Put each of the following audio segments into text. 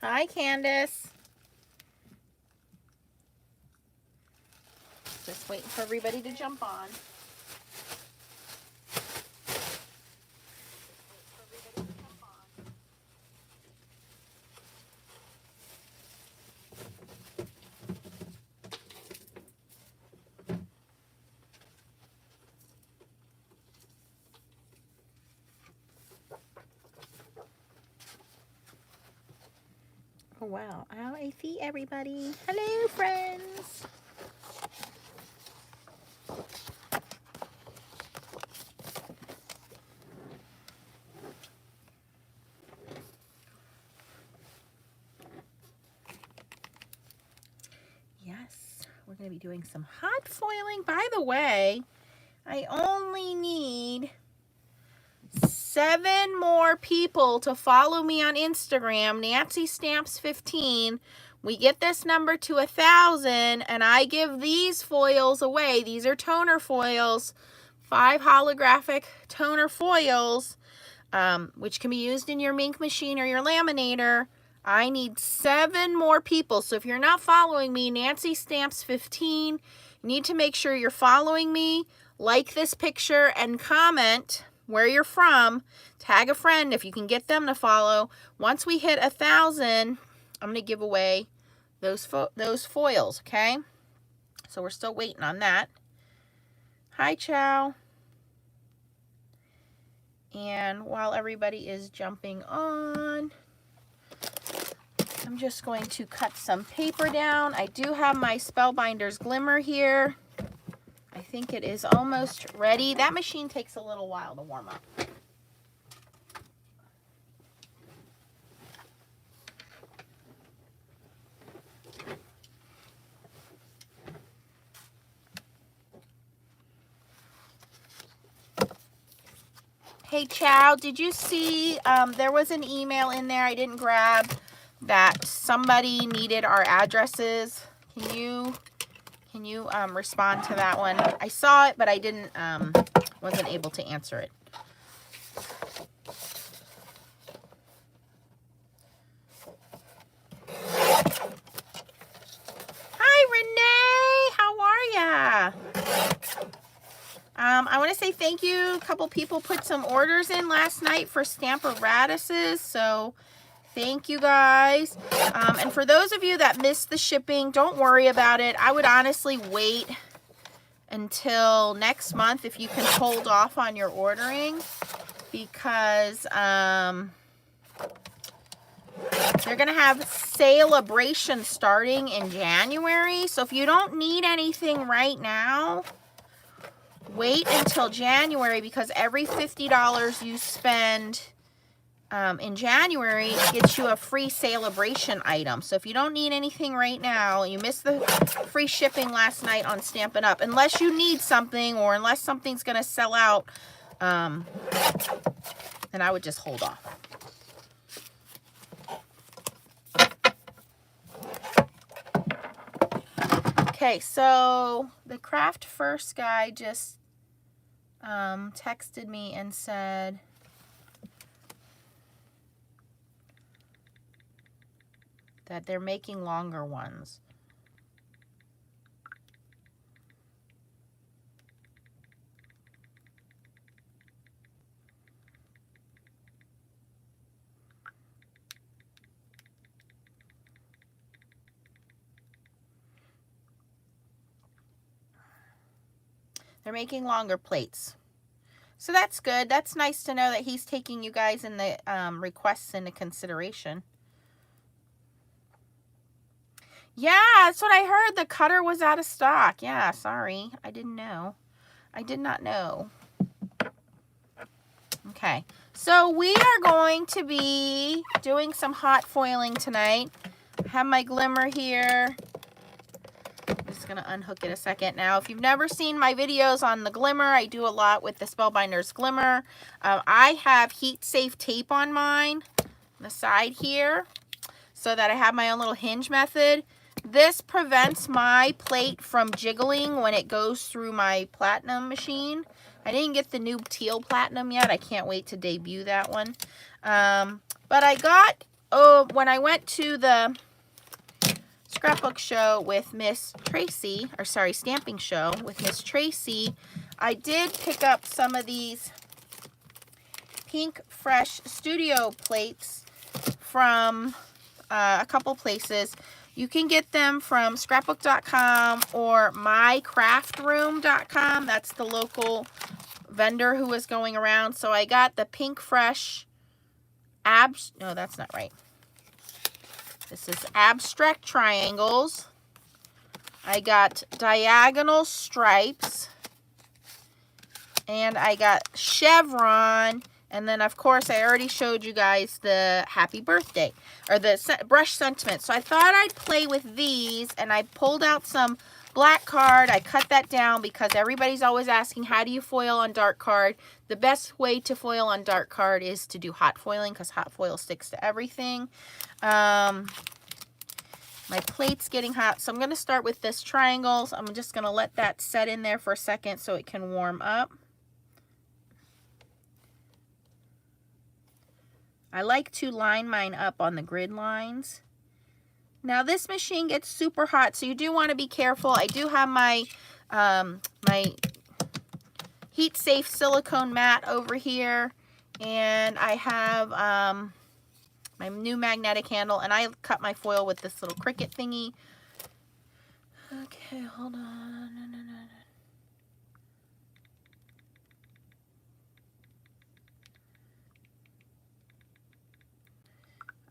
Hi, Candace. Just waiting for everybody to jump on. Oh, wow. Oh, I see everybody. Hello, friends. Yes, we're going to be doing some hot foiling. By the way, I only need 7 more people to follow me on Instagram, Nancy Stamps 15. We get this number to 1,000 and I give these foils away. These are toner foils, 5 holographic toner foils, which can be used in your ink machine or your laminator. I need 7 more people. So if you're not following me, Nancy Stamps 15, you need to make sure you're following me, like this picture, and comment where you're from. Tag a friend if you can get them to follow. Once we hit 1,000, I'm going to give away those foils, okay? So we're still waiting on that. Hi, Chow. And while everybody is jumping on, I'm just going to cut some paper down. I do have my SpellbindersGlimmer here. I think it is almost ready. That machine takes a little while to warm up. Hey, Chow, did you see there was an email in there I didn't grab that somebody needed our addresses? Can you respond to that one? I saw it, but I didn't wasn't able to answer it. Hi, Renee. How are ya? I want to say thank you. A couple people put some orders in last night for Stamp-A-Radishes, so thank you guys. And for those of you that missed the shipping, don't worry about it. I would honestly wait until next month if you can hold off on your ordering, because they're going to have celebration starting in January. So if you don't need anything right now, wait until January, because every $50 you spend in January gets you a free celebration item. So if you don't need anything right now, you missed the free shipping last night on Stampin' Up, unless you need something or unless something's going to sell out, then I would just hold off. Okay, so the Craft First guy just texted me and said that they're making longer ones. They're making longer plates. So that's good. That's nice to know that he's taking you guys in the requests into consideration. Yeah, that's what I heard. The cutter was out of stock. Yeah, sorry. I didn't know. I did not know. Okay, so we are going to be doing some hot foiling tonight. I have my glimmer here. I'm just going to unhook it a second. Now, if you've never seen my videos on the glimmer, I do a lot with the SpellbindersGlimmer. I have heat-safe tape on mine, on the side here, so that I have my own little hinge method. This prevents my plate from jiggling when it goes through my platinum machine. I didn't get the new teal platinum yet. I can't wait to debut that one. But I got when I went to the scrapbook show with Miss Tracy, or sorry, stamping show with Miss Tracy, I did pick up some of these Pink Fresh studio plates from a couple places. You can get them from scrapbook.com or mycraftroom.com. That's the local vendor who was going around. So I got the Pink Fresh no, that's not right. This is abstract triangles. I got diagonal stripes. And I got chevron. And then, of course, I already showed you guys the happy birthday, or the brush sentiment. So I thought I'd play with these, and I pulled out some black card. I cut that down because everybody's always asking, how do you foil on dark card? The best way to foil on dark card is to do hot foiling, because hot foil sticks to everything. My plate's getting hot, so I'm going to start with this triangles. I'm just going to let that set in there for a second so it can warm up. I like to line mine up on the grid lines. Now this machine gets super hot, so you do want to be careful. I do have my my heat safe silicone mat over here, and I have my new magnetic handle, and I cut my foil with this little Cricut thingy. Okay, hold on.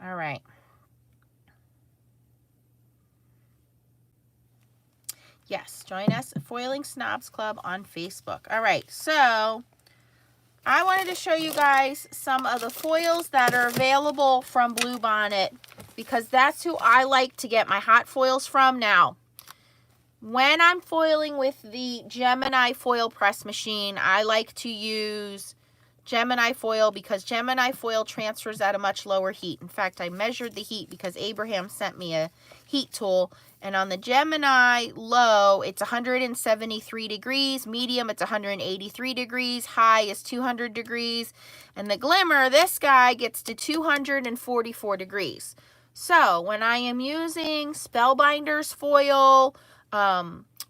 All right. Yes, join us at Foiling Snobs Club on Facebook. All right, so I wanted to show you guys some of the foils that are available from Bluebonnet, because that's who I like to get my hot foils from. Now, when I'm foiling with the Gemini foil press machine, I like to use Gemini foil because Gemini foil transfers at a much lower heat. In fact, I measured the heat because Abraham sent me a heat tool, and on the Gemini low, it's 173 degrees, medium, it's 183 degrees, high is 200 degrees, and the Glimmer, this guy, gets to 244 degrees. So when I am using Spellbinders foil,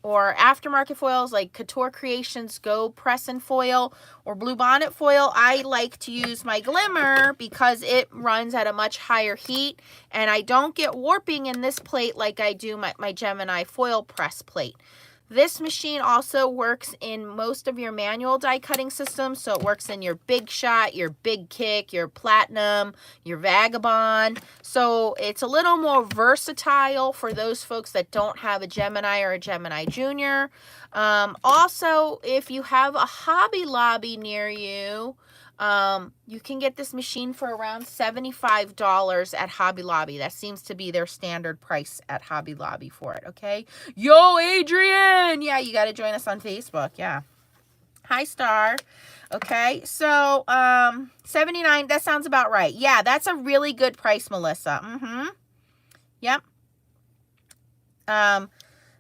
or aftermarket foils like Couture Creations Go Press and Foil or Bluebonnet foil, I like to use my Glimmer because it runs at a much higher heat, and I don't get warping in this plate like I do my Gemini foil press plate. This machine also works in most of your manual die cutting systems, so it works in your Big Shot, your Big Kick, your Platinum, your Vagabond. So it's a little more versatile for those folks that don't have a Gemini or a Gemini Junior. Also, if you have a Hobby Lobby near you, you can get this machine for around $75 at Hobby Lobby. That seems to be their standard price at Hobby Lobby for it, okay? Yo, Adrian! Yeah, you got to join us on Facebook, yeah. Hi, Star. Okay, so, $79, that sounds about right. Yeah, that's a really good price, Melissa. Yep.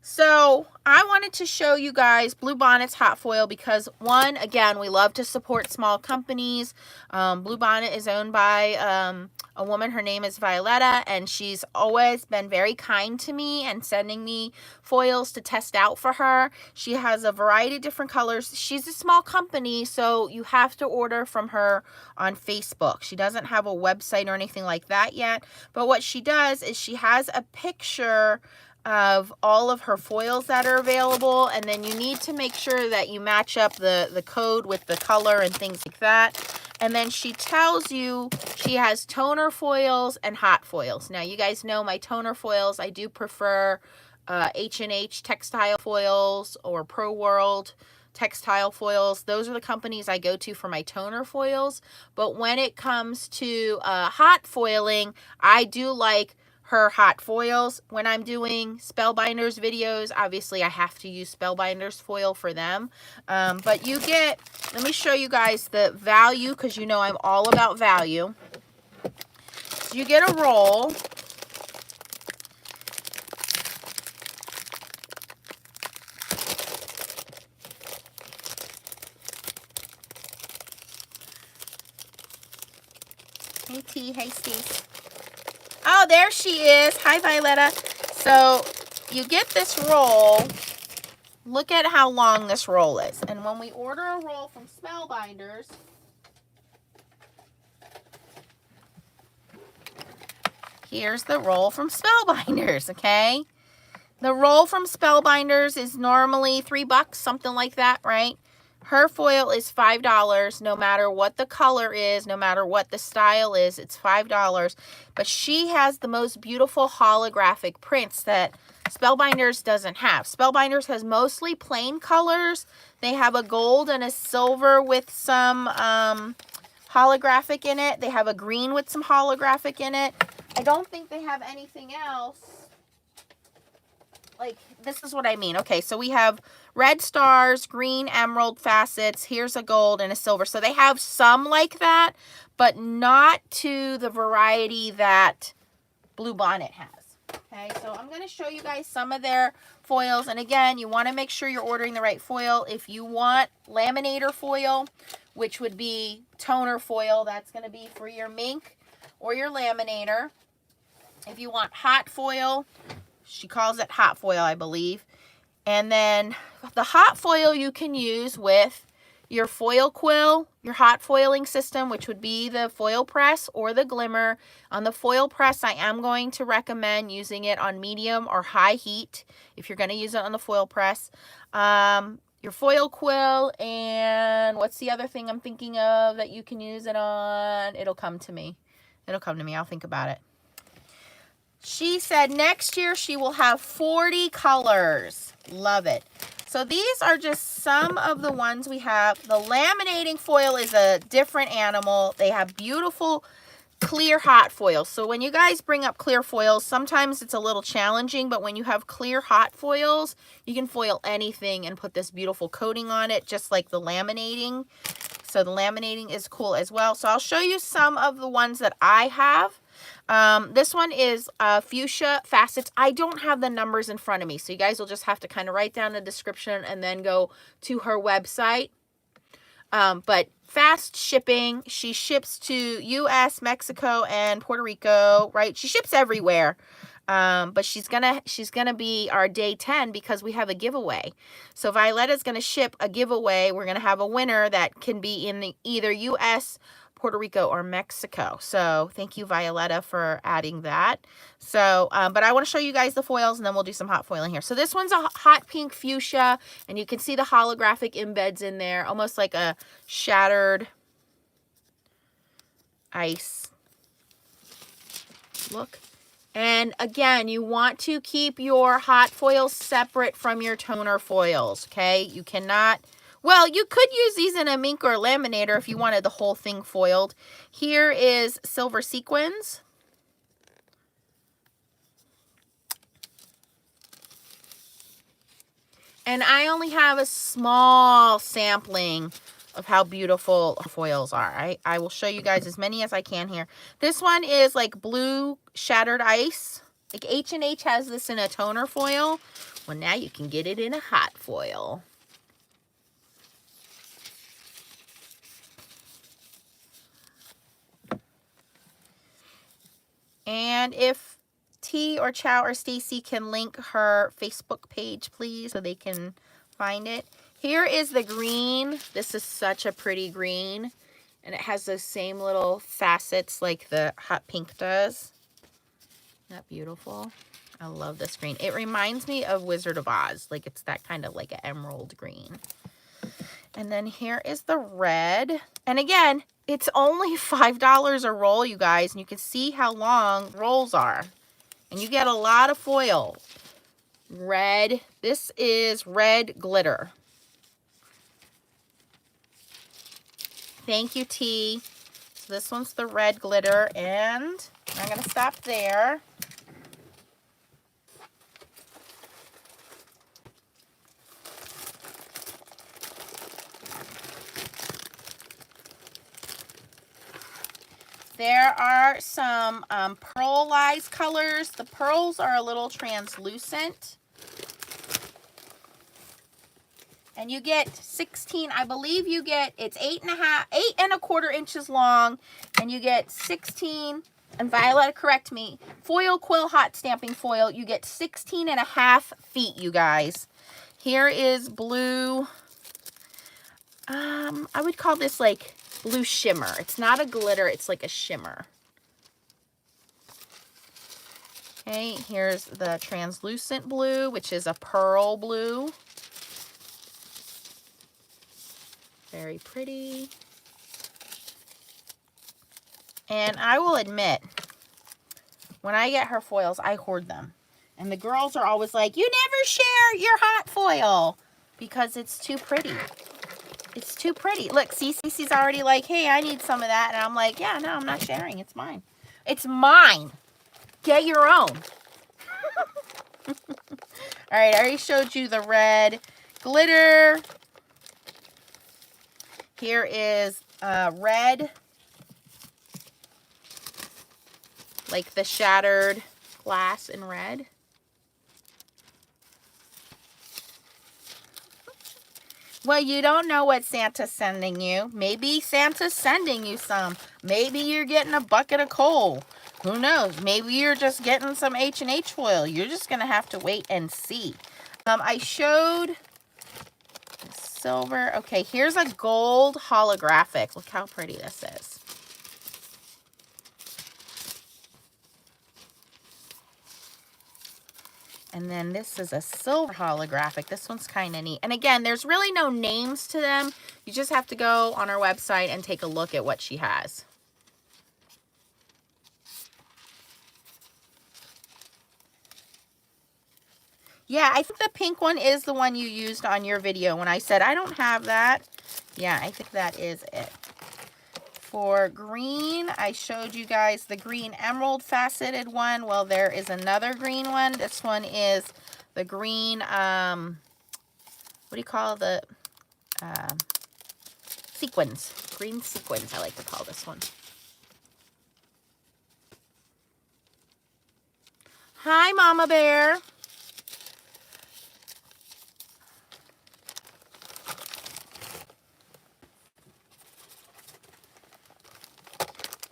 So I wanted to show you guys Bluebonnet's hot foil because, one, again, we love to support small companies. Bluebonnet is owned by a woman. Her name is Violetta, and she's always been very kind to me and sending me foils to test out for her. She has a variety of different colors. She's a small company, so you have to order from her on Facebook. She doesn't have a website or anything like that yet, but what she does is she has a picture of all of her foils that are available, and then you need to make sure that you match up the code with the color and things like that. And then she tells you she has toner foils and hot foils. Now, you guys know my toner foils, I do prefer H&H textile foils or Pro World textile foils. Those are the companies I go to for my toner foils. But when it comes to hot foiling, I do like her hot foils. When I'm doing Spellbinders videos, obviously I have to use Spellbinders foil for them. But you get, let me show you guys the value, because you know I'm all about value. So you get a roll. Hey T, hey Steve. Oh, there she is. Hi, Violetta. So you get this roll. Look at how long this roll is. And when we order a roll from Spellbinders, here's the roll from Spellbinders, okay? The roll from Spellbinders is normally $3, something like that, right? Her foil is $5, no matter what the color is, no matter what the style is, it's $5. But she has the most beautiful holographic prints that Spellbinders doesn't have. Spellbinders has mostly plain colors. They have a gold and a silver with some holographic in it. They have a green with some holographic in it. I don't think they have anything else. Like, this is what I mean. Okay, so we have red stars, green emerald facets. Here's a gold and a silver. So they have some like that, but not to the variety that Blue Bonnet has. Okay, so I'm going to show you guys some of their foils. And again, you want to make sure you're ordering the right foil. If you want laminator foil, which would be toner foil, that's going to be for your mink or your laminator. If you want hot foil, she calls it hot foil, I believe. And then the hot foil you can use with your foil quill, your hot foiling system, which would be the Foilpress or the Glimmer. On the Foilpress, I am going to recommend using it on medium or high heat if you're going to use it on the Foilpress. Your foil quill, and what's the other thing I'm thinking of that you can use it on? It'll come to me. It'll come to me. I'll think about it. She said next year she will have 40 colors. Love it. So these are just some of the ones we have. The laminating foil is a different animal. They have beautiful clear hot foils. So when you guys bring up clear foils, sometimes it's a little challenging, but when you have clear hot foils, you can foil anything and put this beautiful coating on it, just like the laminating. So the laminating is cool as well. So I'll show you some of the ones that I have. This one is fuchsia facets. I don't have the numbers in front of me, so you guys will just have to kind of write down the description and then go to her website. But fast shipping. She ships to US, Mexico, and Puerto Rico, right? She ships everywhere. But she's gonna be our day 10 because we have a giveaway. So Violetta's gonna ship a giveaway. We're gonna have a winner that can be in the either US, Puerto Rico, or Mexico. So thank you, Violetta, for adding that. So, but I want to show you guys the foils, and then we'll do some hot foiling here. So this one's a hot pink fuchsia, and you can see the holographic embeds in there, almost like a shattered ice look. And again, you want to keep your hot foils separate from your toner foils, okay? You cannot... Well, you could use these in a mink or a laminator if you wanted the whole thing foiled. Here is Silver Sequins. And I only have a small sampling of how beautiful foils are. I will show you guys as many as I can here. This one is like blue shattered ice. Like H&H has this in a toner foil. Well, now you can get it in a hot foil. And if T or Chow or Stacy can link her Facebook page, please, so they can find it. Here is the green. This is such a pretty green. And it has those same little facets like the hot pink does. Isn't that beautiful? I love this green. It reminds me of Wizard of Oz. Like it's that kind of like an emerald green. And then here is the red. And again, it's only $5 a roll, you guys. And you can see how long rolls are. And you get a lot of foil. Red. This is red glitter. Thank you, T. So this one's the red glitter. And I'm going to stop there. There are some pearlized colors. The pearls are a little translucent. And you get 16, I believe you get, it's 8 1/4 inches long. And you get 16 and Violet, correct me, foil quill hot stamping foil, you get 16.5 feet, you guys. Here is blue, I would call this like blue shimmer. It's not a glitter, it's like a shimmer. Okay, here's the translucent blue, which is a pearl blue. Very pretty. And I will admit, when I get her foils, I hoard them. And the girls are always like, you never share your hot foil, because it's too pretty. It's too pretty. Look, Cece's already like, hey, I need some of that. And I'm like, yeah, no, I'm not sharing. It's mine. It's mine. Get your own. All right, I already showed you the red glitter. Here is red, like the shattered glass in red. Well, you don't know what Santa's sending you. Maybe Santa's sending you some. Maybe you're getting a bucket of coal. Who knows? Maybe you're just getting some H&H foil. You're just going to have to wait and see. I showed silver. Okay, here's a gold holographic. Look how pretty this is. And then this is a silver holographic. This one's kind of neat. And again, there's really no names to them. You just have to go on our website and take a look at what she has. Yeah, I think the pink one is the one you used on your video when I said, I don't have that. Yeah, I think that is it. For green, I showed you guys the green emerald faceted one. Well, there is another green one. This one is the green, what do you call the, sequins. Green sequins, I like to call this one. Hi, Mama Bear.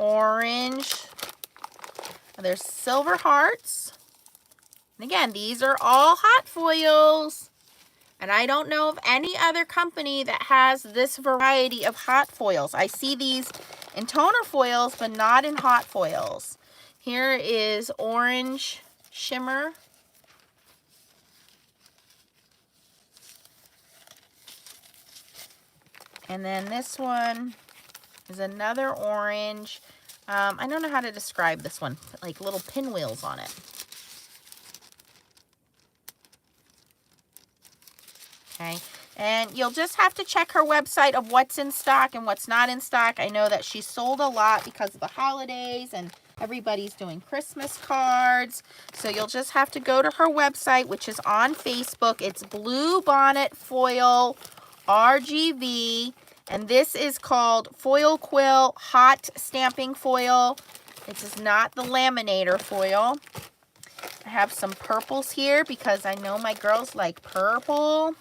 Orange. There's silver hearts. And again, these are all hot foils. And I don't know of any other company that has this variety of hot foils. I see these in toner foils, but not in hot foils. Here is orange shimmer. And then this one is another orange. I don't know how to describe this one. Like little pinwheels on it. Okay. And you'll just have to check her website of what's in stock and what's not in stock. I know that she sold a lot because of the holidays and everybody's doing Christmas cards. So you'll just have to go to her website, which is on Facebook. It's Blue Bonnet Foil RGV. And this is called Foil Quill Hot Stamping Foil. This is not the laminator foil. I have some purples here because I know my girls like purple.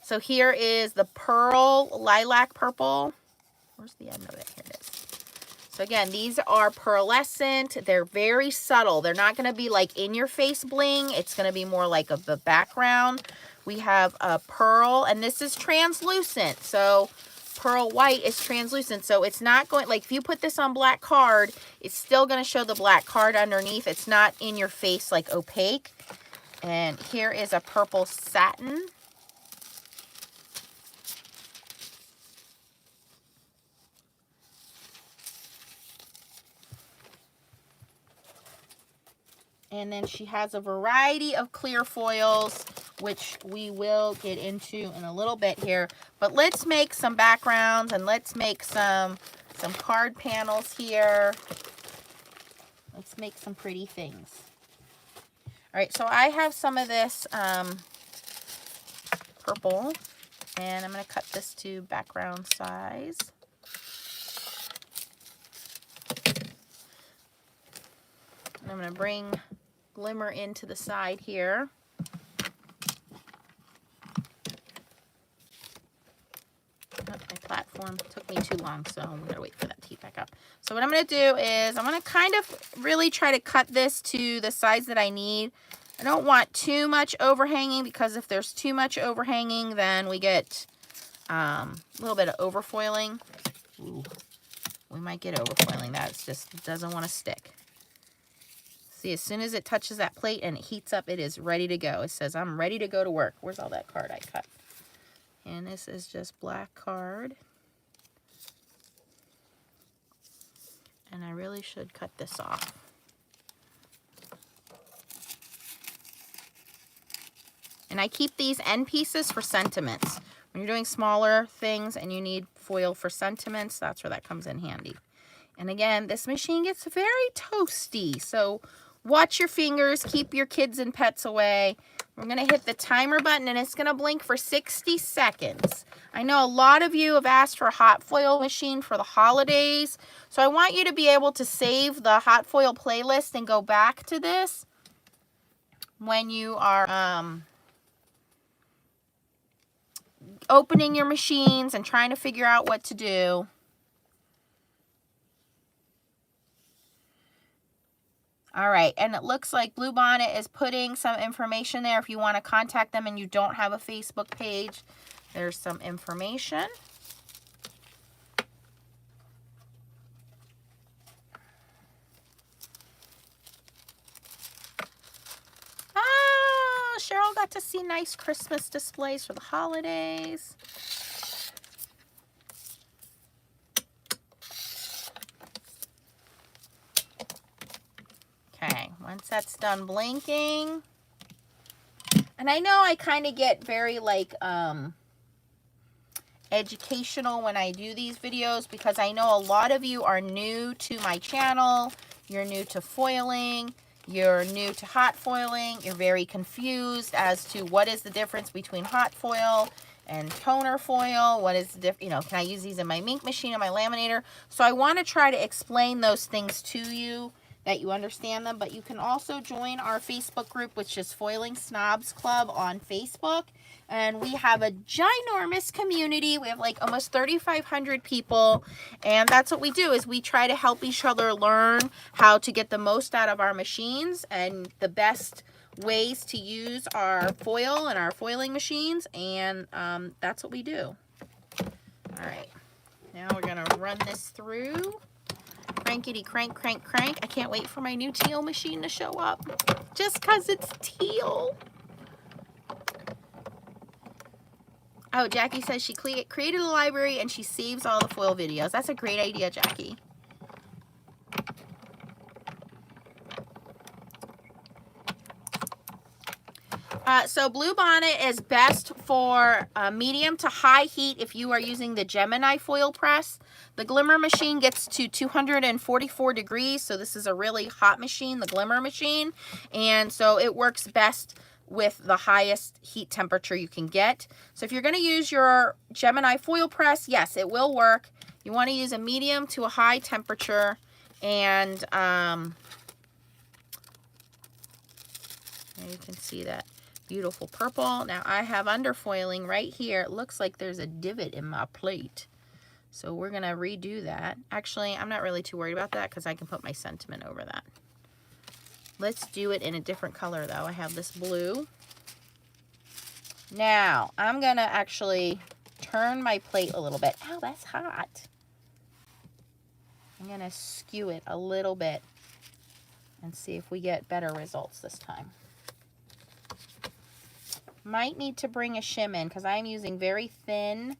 So here is the pearl lilac purple. Where's the end of it? Here it is. So again, these are pearlescent. They're very subtle. They're not going to be like in your face bling. It's going to be more like of the background. We have a pearl, and this is translucent. So pearl white is translucent. So it's not going, like if you put this on black card, it's still going to show the black card underneath. It's not in your face like opaque. And here is a purple satin. And then she has a variety of clear foils, which we will get into in a little bit here. But let's make some backgrounds and let's make some card panels here. Let's make some pretty things. All right, so I have some of this purple, and I'm going to cut this to background size. And I'm going to bring Glimmer into the side here. Oh, my platform form. It took me too long, so I'm going to wait for that to heat back up. So what I'm going to do is I'm going to kind of really try to cut this to the size that I need. I don't want too much overhanging, because if there's too much overhanging, then we get a little bit of overfoiling. Ooh, we might get overfoiling. That just doesn't want to stick. See, as soon as it touches that plate and it heats up, it is ready to go. It says, I'm ready to go to work. Where's all that card I cut? And this is just black card. And I really should cut this off. And I keep these end pieces for sentiments. When you're doing smaller things and you need foil for sentiments, that's where that comes in handy. And again, this machine gets very toasty, so watch your fingers, keep your kids and pets away. We're going to hit the timer button, and it's going to blink for 60 seconds. I know a lot of you have asked for a hot foil machine for the holidays, so I want you to be able to save the hot foil playlist and go back to this when you are opening your machines and trying to figure out what to do. All right, and it looks like Bluebonnet is putting some information there. If you want to contact them and you don't have a Facebook page, there's some information. Ah, Cheryl got to see nice Christmas displays for the holidays. Okay, once that's done blinking, and I know I kind of get very like educational when I do these videos, because I know a lot of you are new to my channel, you're new to foiling, you're new to hot foiling, you're very confused as to what is the difference between hot foil and toner foil, what is the difference, you know, can I use these in my ink machine or my laminator? So I want to try to explain those things to you, that you understand them. But you can also join our Facebook group, which is Foiling Snobs Club on Facebook. And we have a ginormous community. We have like almost 3,500 people. And that's what we do, is we try to help each other learn how to get the most out of our machines and the best ways to use our foil and our foiling machines. And that's what we do. All right. Now we're going to run this through. Crankety crank, crank, crank. I can't wait for my new teal machine to show up, just because it's teal. Oh, Jackie says she created a library and she saves all the foil videos. That's a great idea, Jackie. So Bluebonnet is best for medium to high heat if you are using the Gemini foil press. The Glimmer machine gets to 244 degrees, so this is a really hot machine, the Glimmer machine. And so it works best with the highest heat temperature you can get. So if you're going to use your Gemini foil press, yes, it will work. You want to use a medium to a high temperature, and there you can see that beautiful purple. Now I have underfoiling right here. It looks like there's a divot in my plate, so we're going to redo that. Actually, I'm not really too worried about that because I can put my sentiment over that. Let's do it in a different color though. I have this blue. Now I'm going to actually turn my plate a little bit. Ow, that's hot. I'm going to skew it a little bit and see if we get better results this time. Might need to bring a shim in because I'm using very thin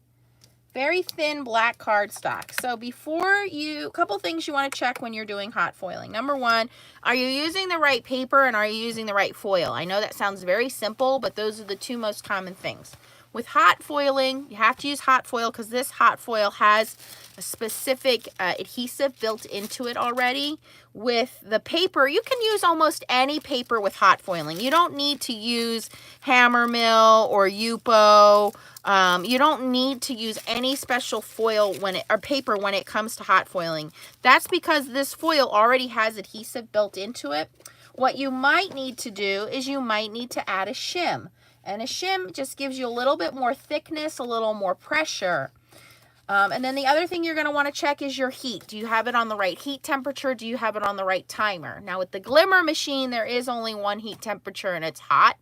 black cardstock. So before you, a couple things you want to check when you're doing hot foiling. Number one, are you using the right paper and are you using the right foil? I know that sounds very simple, but those are the two most common things. With hot foiling, you have to use hot foil because this hot foil has a specific adhesive built into it already. With the paper, you can use almost any paper with hot foiling. You don't need to use Hammermill or Yupo. You don't need to use any special foil or paper when it comes to hot foiling. That's because this foil already has adhesive built into it. What you might need to do is you might need to add a shim. And a shim just gives you a little bit more thickness, a little more pressure. And then the other thing you're going to want to check is your heat. Do you have it on the right heat temperature? Do you have it on the right timer? Now with the Glimmer machine, there is only one heat temperature and it's hot.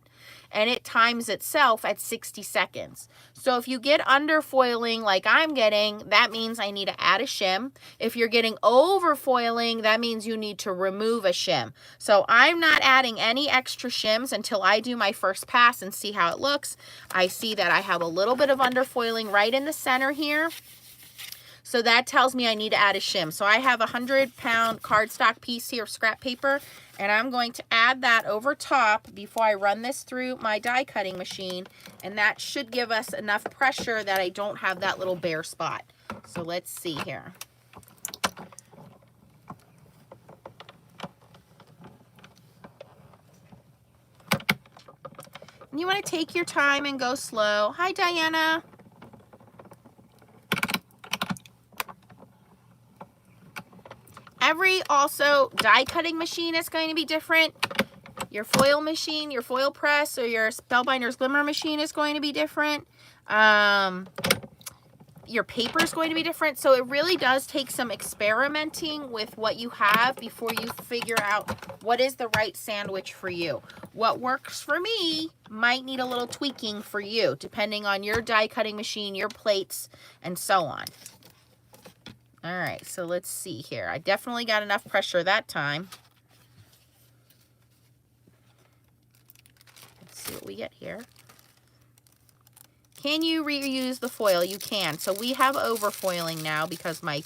And it times itself at 60 seconds. So if you get under foiling like I'm getting, that means I need to add a shim. If you're getting over foiling, that means you need to remove a shim. So I'm not adding any extra shims until I do my first pass and see how it looks. I see that I have a little bit of under foiling right in the center here. So that tells me I need to add a shim. So I have a 100-pound cardstock piece here of scrap paper, and I'm going to add that over top before I run this through my die cutting machine, and that should give us enough pressure that I don't have that little bare spot. So let's see here. And you want to take your time and go slow. Hi, Diana. Every also die cutting machine is going to be different. Your foil machine, your foil press, or your Spellbinder's Glimmer machine is going to be different. Your paper is going to be different. So it really does take some experimenting with what you have before you figure out what is the right sandwich for you. What works for me might need a little tweaking for you, depending on your die cutting machine, your plates, and so on. All right, so let's see here. I definitely got enough pressure that time. Let's see what we get here. Can you reuse the foil? You can. So we have overfoiling now because my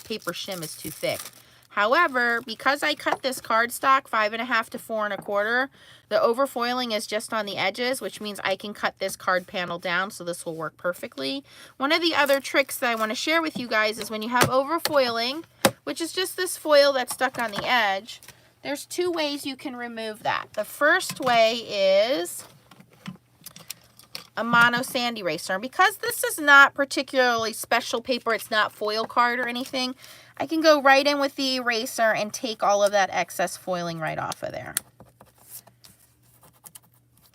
paper shim is too thick. However, because I cut this cardstock 5.5 to 4 1/4, the overfoiling is just on the edges, which means I can cut this card panel down, so this will work perfectly. One of the other tricks that I want to share with you guys is when you have overfoiling, which is just this foil that's stuck on the edge, there's two ways you can remove that. The first way is a mono sand eraser. Because this is not particularly special paper, it's not foil card or anything, I can go right in with the eraser and take all of that excess foiling right off of there.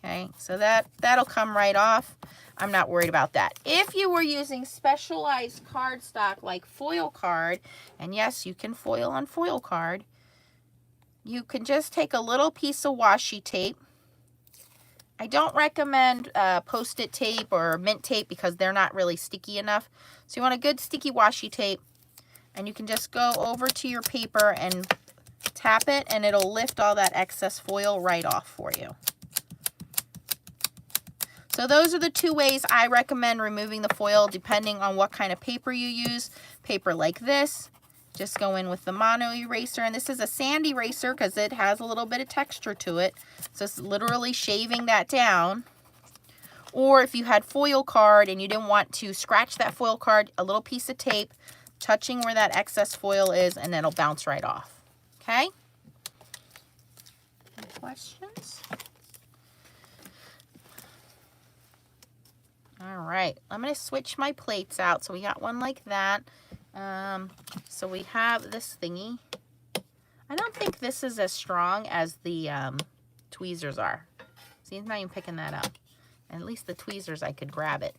Okay, so that'll come right off. I'm not worried about that. If you were using specialized cardstock like foil card, and yes, you can foil on foil card, you can just take a little piece of washi tape. I don't recommend Post-it tape or mint tape because they're not really sticky enough. So you want a good sticky washi tape, and you can just go over to your paper and tap it, and it'll lift all that excess foil right off for you. So those are the two ways I recommend removing the foil depending on what kind of paper you use. Paper like this, just go in with the mono eraser, and this is a sand eraser because it has a little bit of texture to it. So it's literally shaving that down. Or if you had foil card and you didn't want to scratch that foil card, a little piece of tape, touching where that excess foil is, and then it'll bounce right off. Okay? Any questions? All right, I'm going to switch my plates out. So we got one like that. So we have this thingy. I don't think this is as strong as the tweezers are. See, it's not even picking that up. And at least the tweezers, I could grab it.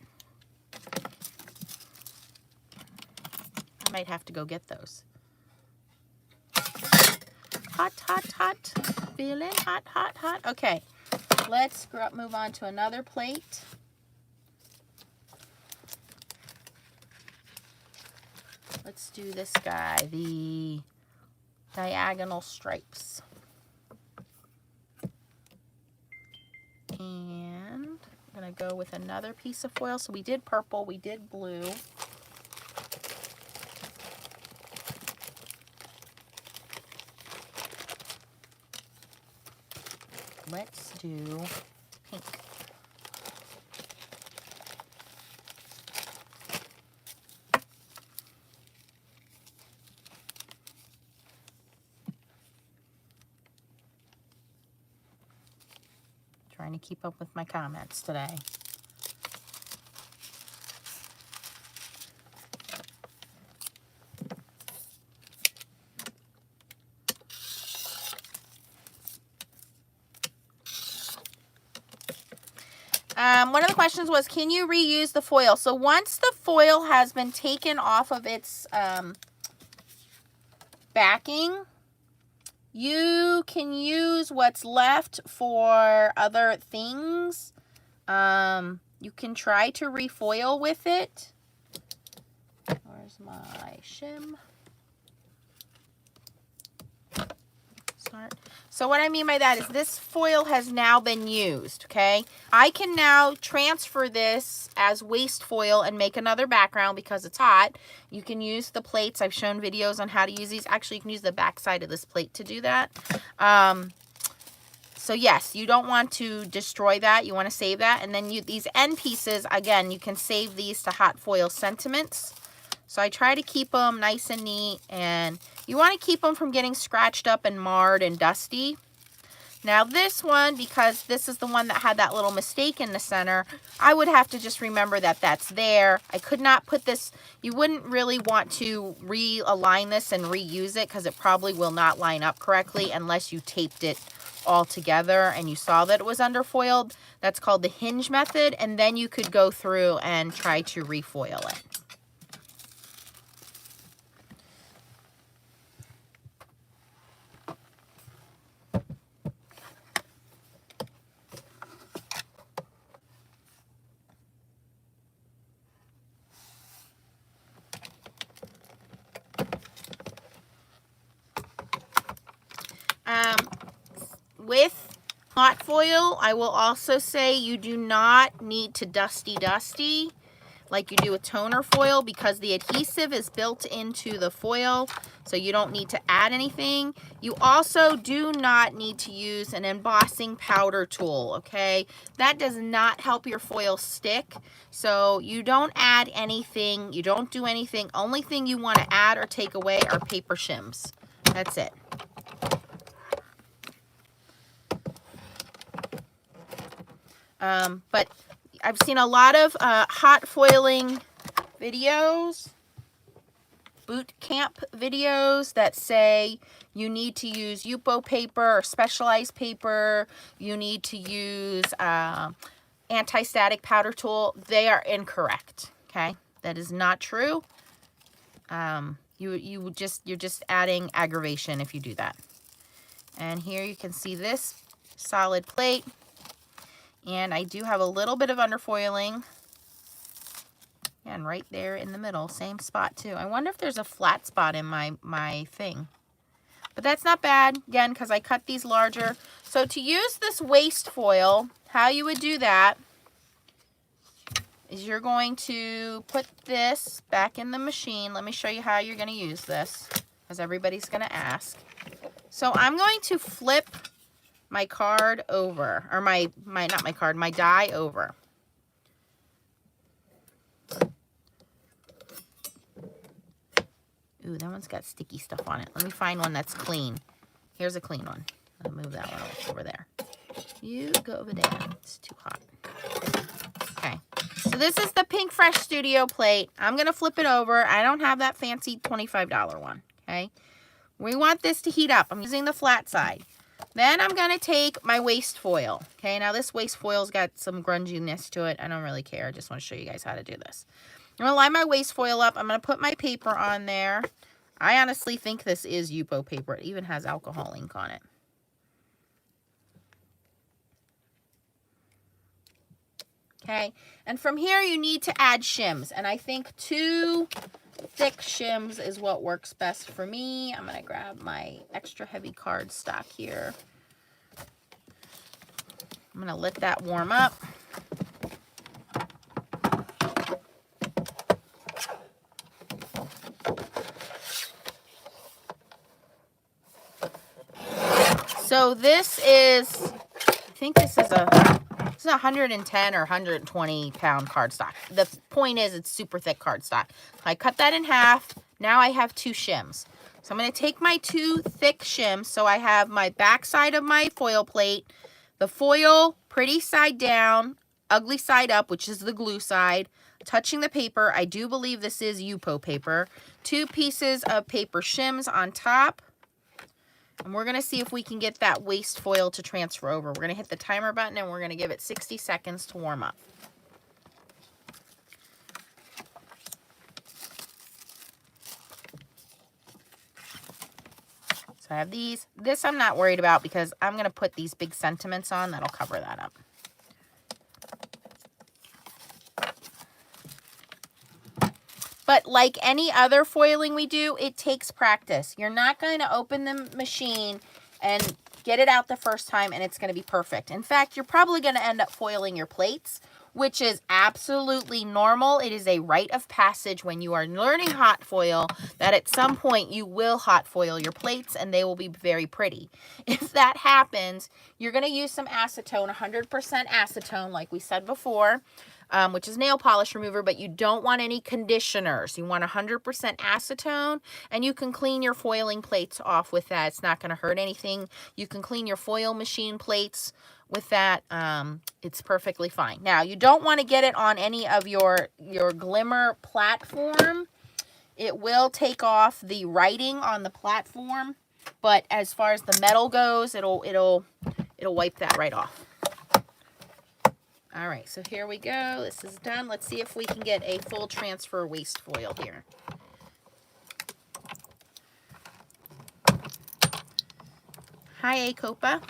I might have to go get those. Hot, hot, hot. Feeling hot, hot, hot. Okay, let's move on to another plate. Let's do this guy, the diagonal stripes. And I'm going to go with another piece of foil. So we did purple, we did blue. Let's do pink. Trying to keep up with my comments today. One of the questions was, can you reuse the foil? So once the foil has been taken off of its backing, you can use what's left for other things. You can try to refoil with it. Where's my shim? Start. So what I mean by that is this foil has now been used, okay? I can now transfer this as waste foil and make another background because it's hot. You can use the plates. I've shown videos on how to use these. Actually, you can use the back side of this plate to do that. So yes, you don't want to destroy that. You want to save that. And then these end pieces, again, you can save these to hot foil sentiments. So I try to keep them nice and neat, and you want to keep them from getting scratched up and marred and dusty. Now this one, because this is the one that had that little mistake in the center, I would have to just remember that that's there. I could not put this, you wouldn't really want to realign this and reuse it because it probably will not line up correctly unless you taped it all together and you saw that it was underfoiled. That's called the hinge method, and then you could go through and try to refoil it. With hot foil, I will also say you do not need to dusty like you do with toner foil because the adhesive is built into the foil, so you don't need to add anything. You also do not need to use an embossing powder tool, okay? That does not help your foil stick, so you don't add anything, you don't do anything. Only thing you want to add or take away are paper shims. That's it. But I've seen a lot of hot foiling videos, boot camp videos that say you need to use Yupo paper or specialized paper. You need to use anti-static powder tool. They are incorrect. Okay, that is not true. You're just adding aggravation if you do that. And here you can see this solid plate. And I do have a little bit of underfoiling. And right there in the middle, same spot too. I wonder if there's a flat spot in my thing. But that's not bad, again, because I cut these larger. So to use this waste foil, how you would do that is you're going to put this back in the machine. Let me show you how you're going to use this, because everybody's going to ask. So I'm going to flip my card over, or my die over. Ooh, that one's got sticky stuff on it. Let me find one that's clean. Here's a clean one. I'll move that one over there. You go over there. It's too hot. Okay. So this is the Pink Fresh Studio plate. I'm going to flip it over. I don't have that fancy $25 one. Okay. We want this to heat up. I'm using the flat side. Then I'm going to take my waste foil. Okay, now this waste foil's got some grunginess to it. I don't really care. I just want to show you guys how to do this. I'm going to line my waste foil up. I'm going to put my paper on there. I honestly think this is Yupo paper. It even has alcohol ink on it. Okay, and from here you need to add shims. And I think 2 thick shims is what works best for me. I'm going to grab my extra heavy cardstock here. I'm going to let that warm up. So this is, I think this is a 110 or 120 pound cardstock. The point is it's super thick cardstock. I cut that in half. Now I have 2 shims. So I'm going to take my 2 thick shims. So I have my back side of my foil plate, the foil pretty side down, ugly side up, which is the glue side, touching the paper. I do believe this is Yupo paper. 2 pieces of paper shims on top. And we're going to see if we can get that waste foil to transfer over. We're going to hit the timer button and we're going to give it 60 seconds to warm up. So I have these. This I'm not worried about because I'm going to put these big sentiments on. That'll cover that up. But like any other foiling we do, it takes practice. You're not going to open the machine and get it out the first time and it's going to be perfect. In fact, you're probably going to end up foiling your plates, which is absolutely normal. It is a rite of passage when you are learning hot foil that at some point you will hot foil your plates and they will be very pretty. If that happens, you're going to use some acetone, 100% acetone, like we said before. Which is nail polish remover, but you don't want any conditioners. You want 100% acetone, and you can clean your foiling plates off with that. It's not going to hurt anything. You can clean your foil machine plates with that. It's perfectly fine. Now, you don't want to get it on any of your Glimmer platform. It will take off the writing on the platform, but as far as the metal goes, it'll wipe that right off. All right, so here we go. This is done. Let's see if we can get a full transfer waste foil here. Hi, Acopa.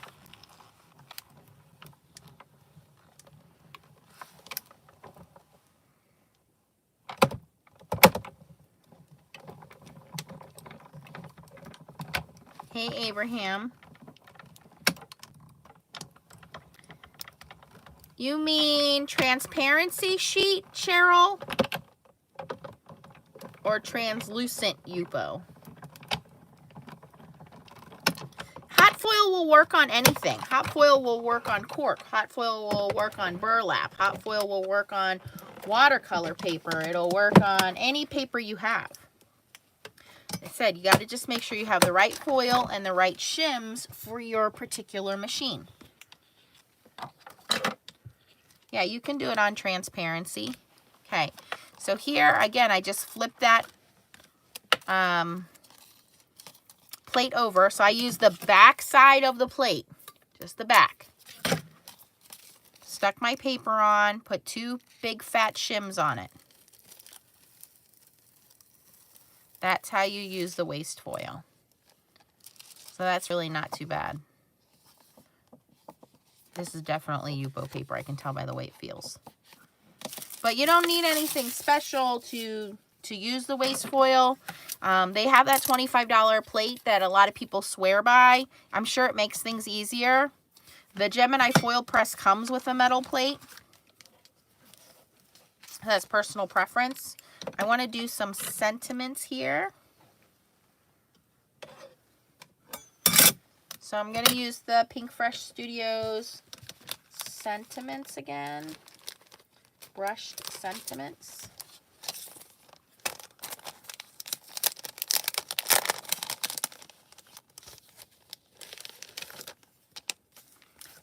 Hey, Abraham. You mean transparency sheet, Cheryl? Or translucent Yupo? Hot foil will work on anything. Hot foil will work on cork. Hot foil will work on burlap. Hot foil will work on watercolor paper. It'll work on any paper you have. Like I said, you got to just make sure you have the right foil and the right shims for your particular machine. Yeah, you can do it on transparency. Okay, so here, again, I just flipped that plate over. So I use the back side of the plate, just the back. Stuck my paper on, put 2 big fat shims on it. That's how you use the waste foil. So that's really not too bad. This is definitely Yupo paper. I can tell by the way it feels. But you don't need anything special to use the waste foil. They have that $25 plate that a lot of people swear by. I'm sure it makes things easier. The Gemini Foilpress comes with a metal plate. That's personal preference. I want to do some sentiments here. So I'm going to use the Pink Fresh Studios sentiments again. Brushed sentiments.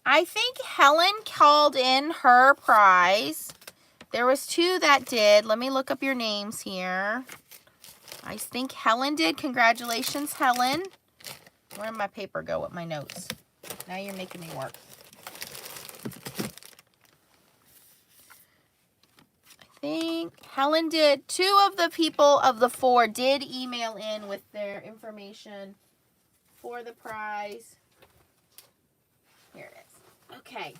I think Helen called in her prize. There was 2 that did. Let me look up your names here. I think Helen did. Congratulations, Helen. Where did my paper go with my notes? Now you're making me work. I think Helen did. 2 of the people of the 4 did email in with their information for the prize. Here it is. Okay.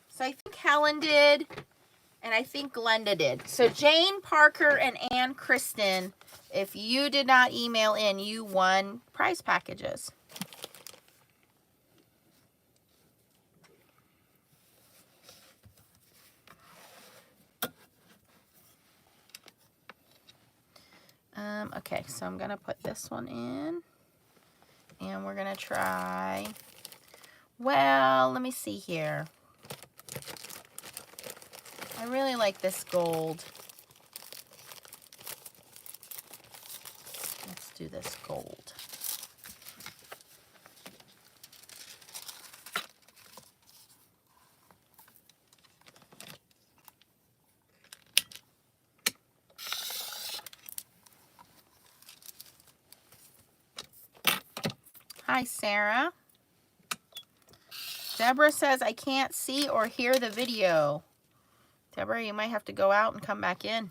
So I think Helen did, and I think Glenda did. So Jane, Parker, and Ann Kristen, if you did not email in, you won prize packages. Okay, so I'm going to put this one in. And we're going to try, well, let me see here. I really like this gold. Let's do this gold. Hi, Sarah. Deborah says, I can't see or hear the video. Deborah, you might have to go out and come back in.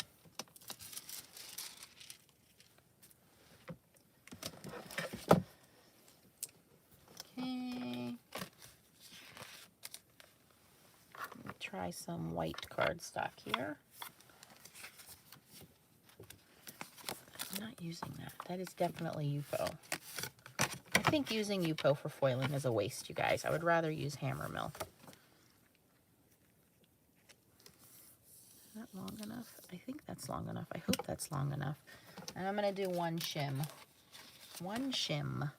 Okay. Let me try some white cardstock here. I'm not using that. That is definitely Yupo. I think using Yupo for foiling is a waste, you guys. I would rather use hammer mill. Is that long enough? I think that's long enough. I hope that's long enough. And I'm going to do one shim. One shim.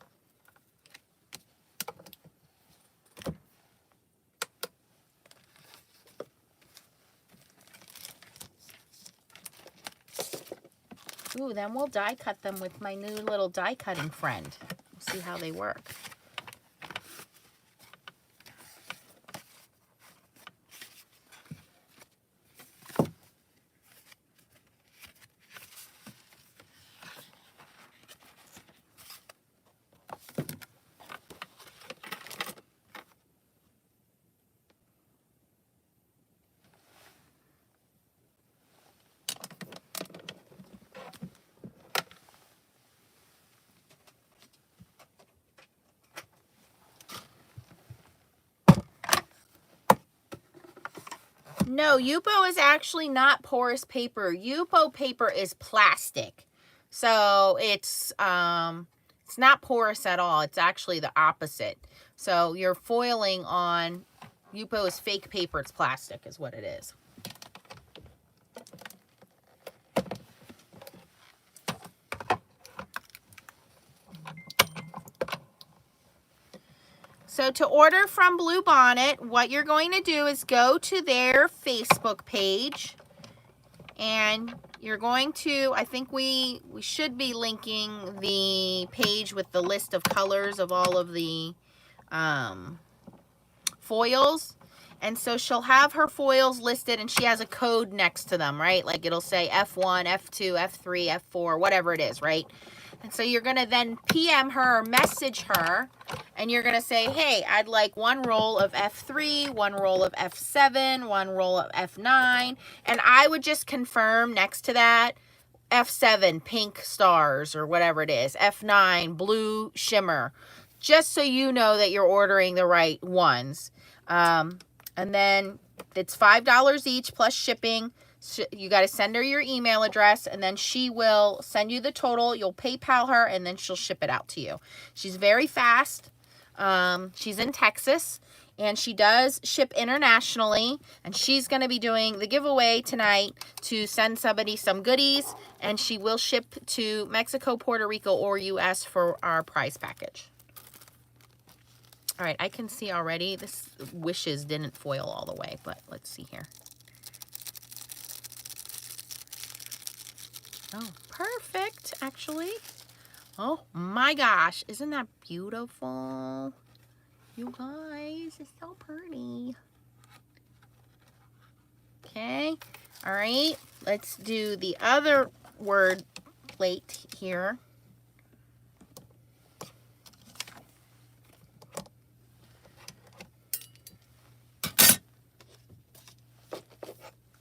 Ooh, then we'll die cut them with my new little die cutting friend. We'll see how they work. No, Yupo is actually not porous paper. Yupo paper is plastic. So it's not porous at all. It's actually the opposite. So you're foiling on, Yupo is fake paper. It's plastic is what it is. So to order from Bluebonnet, what you're going to do is go to their Facebook page, and you're going to, I think we should be linking the page with the list of colors of all of the foils. And so she'll have her foils listed, and she has a code next to them, right? Like it'll say F1, F2, F3, F4, whatever it is, right? And so you're going to then PM her or message her, and you're going to say, hey, I'd like one roll of F3, one roll of F7, one roll of F9. And I would just confirm next to that F7, pink stars or whatever it is, F9, blue shimmer, just so you know that you're ordering the right ones. And then it's $5 each plus shipping. So you got to send her your email address, and then she will send you the total. You'll PayPal her, and then she'll ship it out to you. She's very fast. She's in Texas, and she does ship internationally, and she's going to be doing the giveaway tonight to send somebody some goodies, and she will ship to Mexico, Puerto Rico, or U.S. for our prize package. All right, I can see already this Wishes didn't foil all the way, but let's see here. Oh, perfect, actually. Oh my gosh, isn't that beautiful? You guys, it's so pretty. Okay, all right, let's do the other word plate here.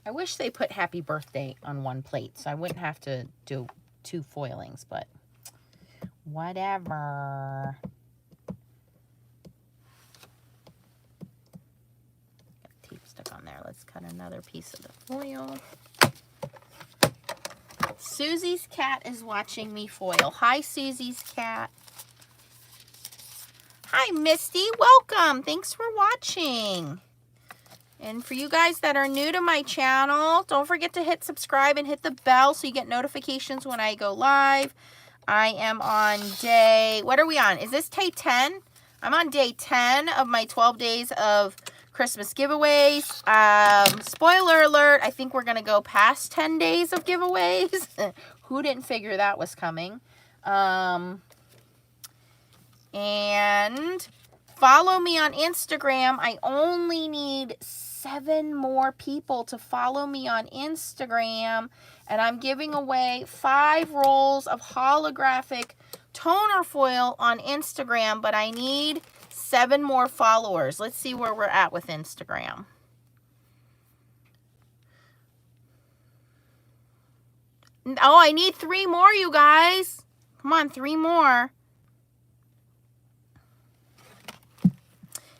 I wish they put happy birthday on one plate so I wouldn't have to do 2 foilings, but whatever. Got tape stuck on there. Let's cut another piece of the foil. Susie's cat is watching me foil. Hi, Susie's cat. Hi, Misty. Welcome. Thanks for watching. And for you guys that are new to my channel, don't forget to hit subscribe and hit the bell so you get notifications when I go live. I am on day, what are we on? Is this day 10? I'm on day 10 of my 12 days of Christmas giveaways. Spoiler alert, I think we're going to go past 10 days of giveaways. Who didn't figure that was coming? And follow me on Instagram. I only need 7 more people to follow me on Instagram, and I'm giving away 5 rolls of holographic toner foil on Instagram, but I need 7 more followers. Let's see where we're at with Instagram. Oh, I need 3 more, you guys. Come on, 3 more.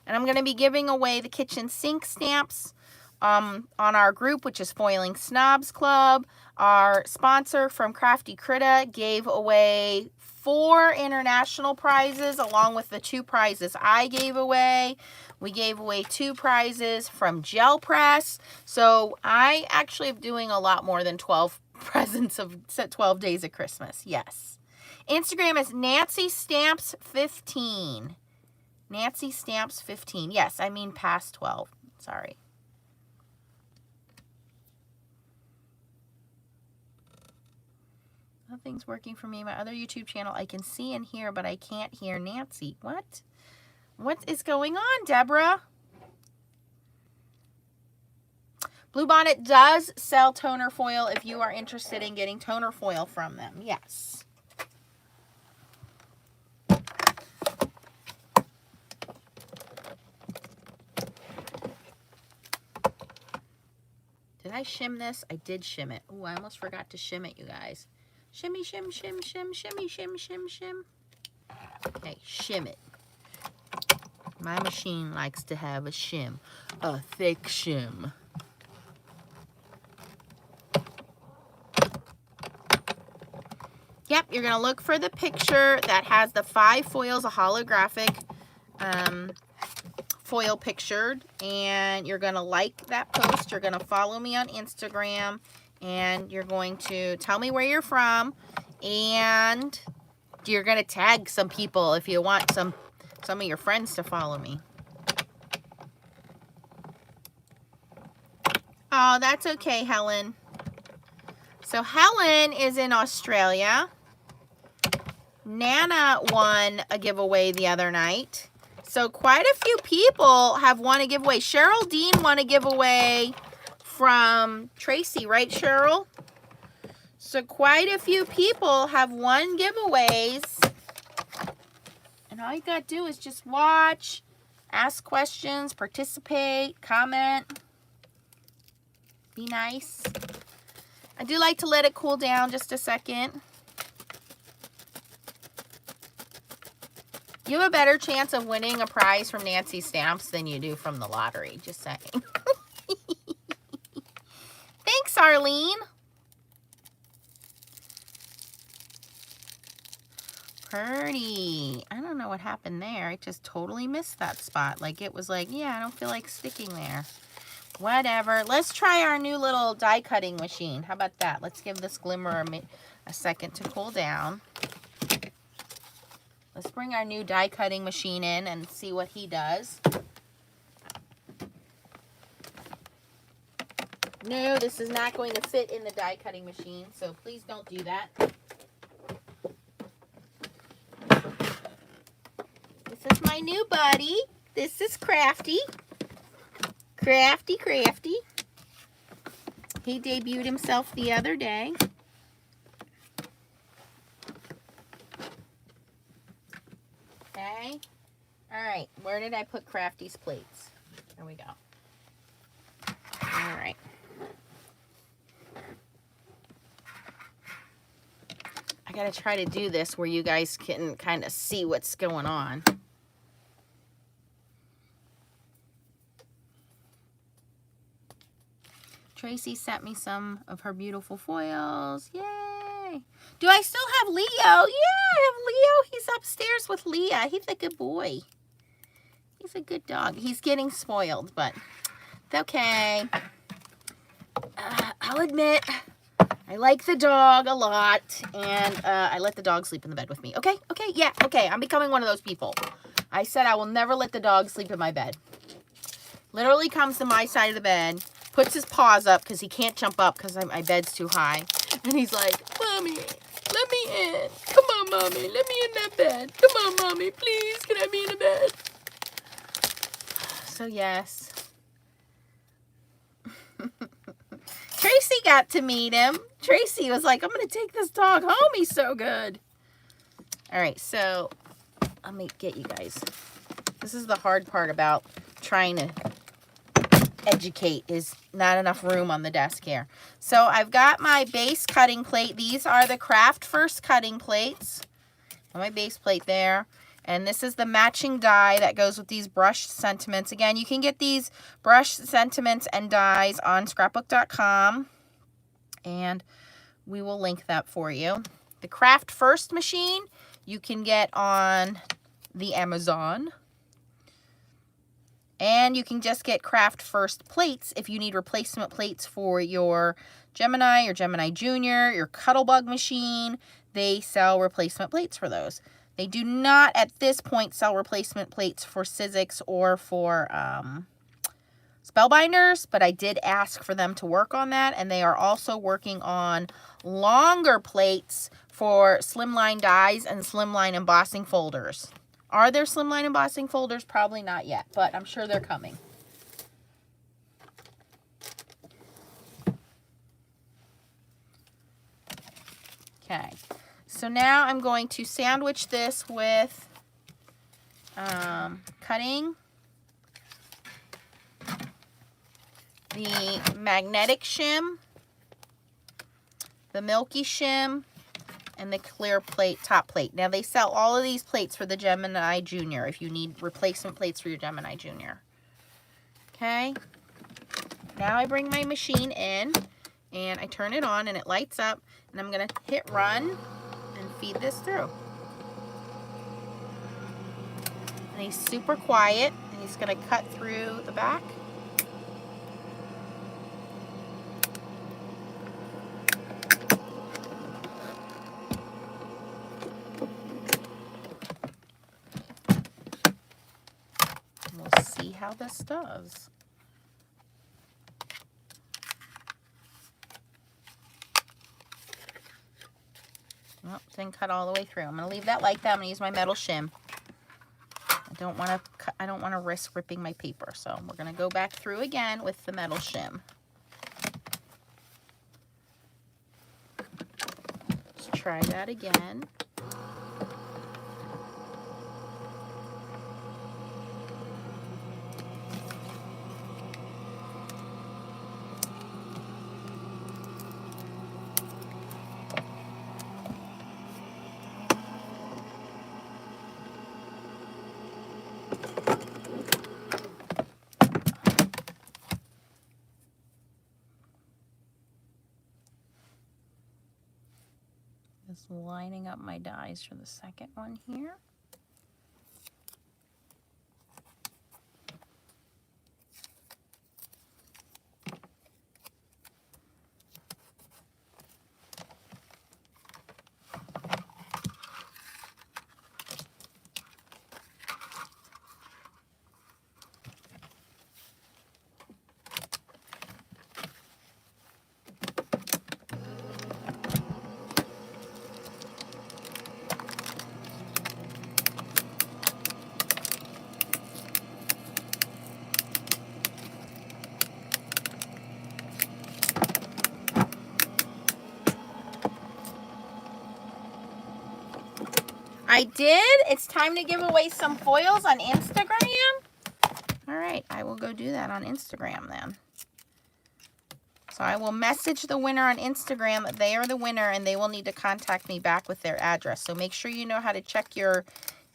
And I'm going to be giving away the kitchen sink stamps on our group, which is Foiling Snobs Club. Our sponsor from Crafty Critta gave away 4 international prizes along with the 2 prizes I gave away. We gave away 2 prizes from Gel Press. So I actually am doing a lot more than 12 presents of 12 days of Christmas. Yes. Instagram is Nancy Stamps 15. Nancy Stamps 15. Yes, I mean past 12. Sorry. Nothing's working for me. My other YouTube channel, I can see and hear, but I can't hear Nancy. What? What is going on, Deborah? Bluebonnet does sell toner foil if you are interested in getting toner foil from them. Yes. Did I shim this? I did shim it. Oh, I almost forgot to shim it, you guys. Shimmy, shim, shim, shim, shimmy, shim, shim, shim. Okay, shim it. My machine likes to have a shim. A thick shim. Yep, you're going to look for the picture that has the 5 foils, a holographic foil pictured, and you're going to like that post. You're going to follow me on Instagram, and you're going to tell me where you're from, and you're going to tag some people if you want some of your friends to follow me. Oh, that's okay, Helen. So Helen is in Australia. Nana won a giveaway the other night. So quite a few people have won a giveaway. Cheryl Dean won a giveaway from Tracy, right, Cheryl? So quite a few people have won giveaways. And all you got to do is just watch, ask questions, participate, comment. Be nice. I do like to let it cool down just a second. You have a better chance of winning a prize from Nancy Stamps than you do from the lottery. Just saying. Thanks, Arlene. Pretty. I don't know what happened there. I just totally missed that spot. Like it was like, yeah, I don't feel like sticking there. Whatever. Let's try our new little die cutting machine. How about that? Let's give this glimmer a second to cool down. Let's bring our new die cutting machine in and see what he does. No, this is not going to fit in the die cutting machine, so please don't do that. This is my new buddy. This is Crafty. Crafty, Crafty. He debuted himself the other day. Okay. All right. Where did I put Crafty's plates? There we go. All right. I got to try to do this where you guys can kind of see what's going on. Tracy sent me some of her beautiful foils. Yay! Do I still have Leo? Yeah, I have Leo. He's upstairs with Leah. He's a good boy. He's a good dog. He's getting spoiled, but it's okay. I'll admit, I like the dog a lot, and I let the dog sleep in the bed with me. Okay? Okay? Yeah, okay. I'm becoming one of those people. I said I will never let the dog sleep in my bed. Literally comes to my side of the bed, puts his paws up because he can't jump up because my bed's too high. And he's like, Mommy, let me in. Come on, Mommy, let me in that bed. Come on, Mommy, please, can I be in the bed? So, yes. Tracy got to meet him. Tracy was like, I'm going to take this dog home. He's so good. All right, so let me get you guys. This is the hard part about trying to educate, is not enough room on the desk here. So I've got my base cutting plate. These are the Craft First cutting plates. My base plate there. And this is the matching die that goes with these brush sentiments. Again, you can get these brush sentiments and dies on scrapbook.com. And we will link that for you. The Craft First machine you can get on the Amazon. And you can just get Craft First plates if you need replacement plates for your Gemini, your Gemini Junior, your Cuttlebug machine. They sell replacement plates for those. They do not at this point sell replacement plates for Sizzix or for Spellbinders, but I did ask for them to work on that, and they are also working on longer plates for slimline dies and slimline embossing folders. Are there slimline embossing folders? Probably not yet, but I'm sure they're coming. Okay, so now I'm going to sandwich this with cutting the magnetic shim, the milky shim, and the clear plate, top plate. Now they sell all of these plates for the Gemini Junior if you need replacement plates for your Gemini Junior. Okay, now I bring my machine in and I turn it on and it lights up, and I'm gonna hit run and feed this through. And he's super quiet, and he's gonna cut through the back. We'll see how this does. Well, didn't cut all the way through. I'm gonna leave that like that. I'm gonna use my metal shim. I don't want to risk ripping my paper, so we're gonna go back through again with the metal shim. Let's try that again. Just lining up my dies for the second one here. I did. It's time to give away some foils on Instagram. All right, I will go do that on Instagram then. So I will message the winner on Instagram that they are the winner, and they will need to contact me back with their address. So make sure you know how to check your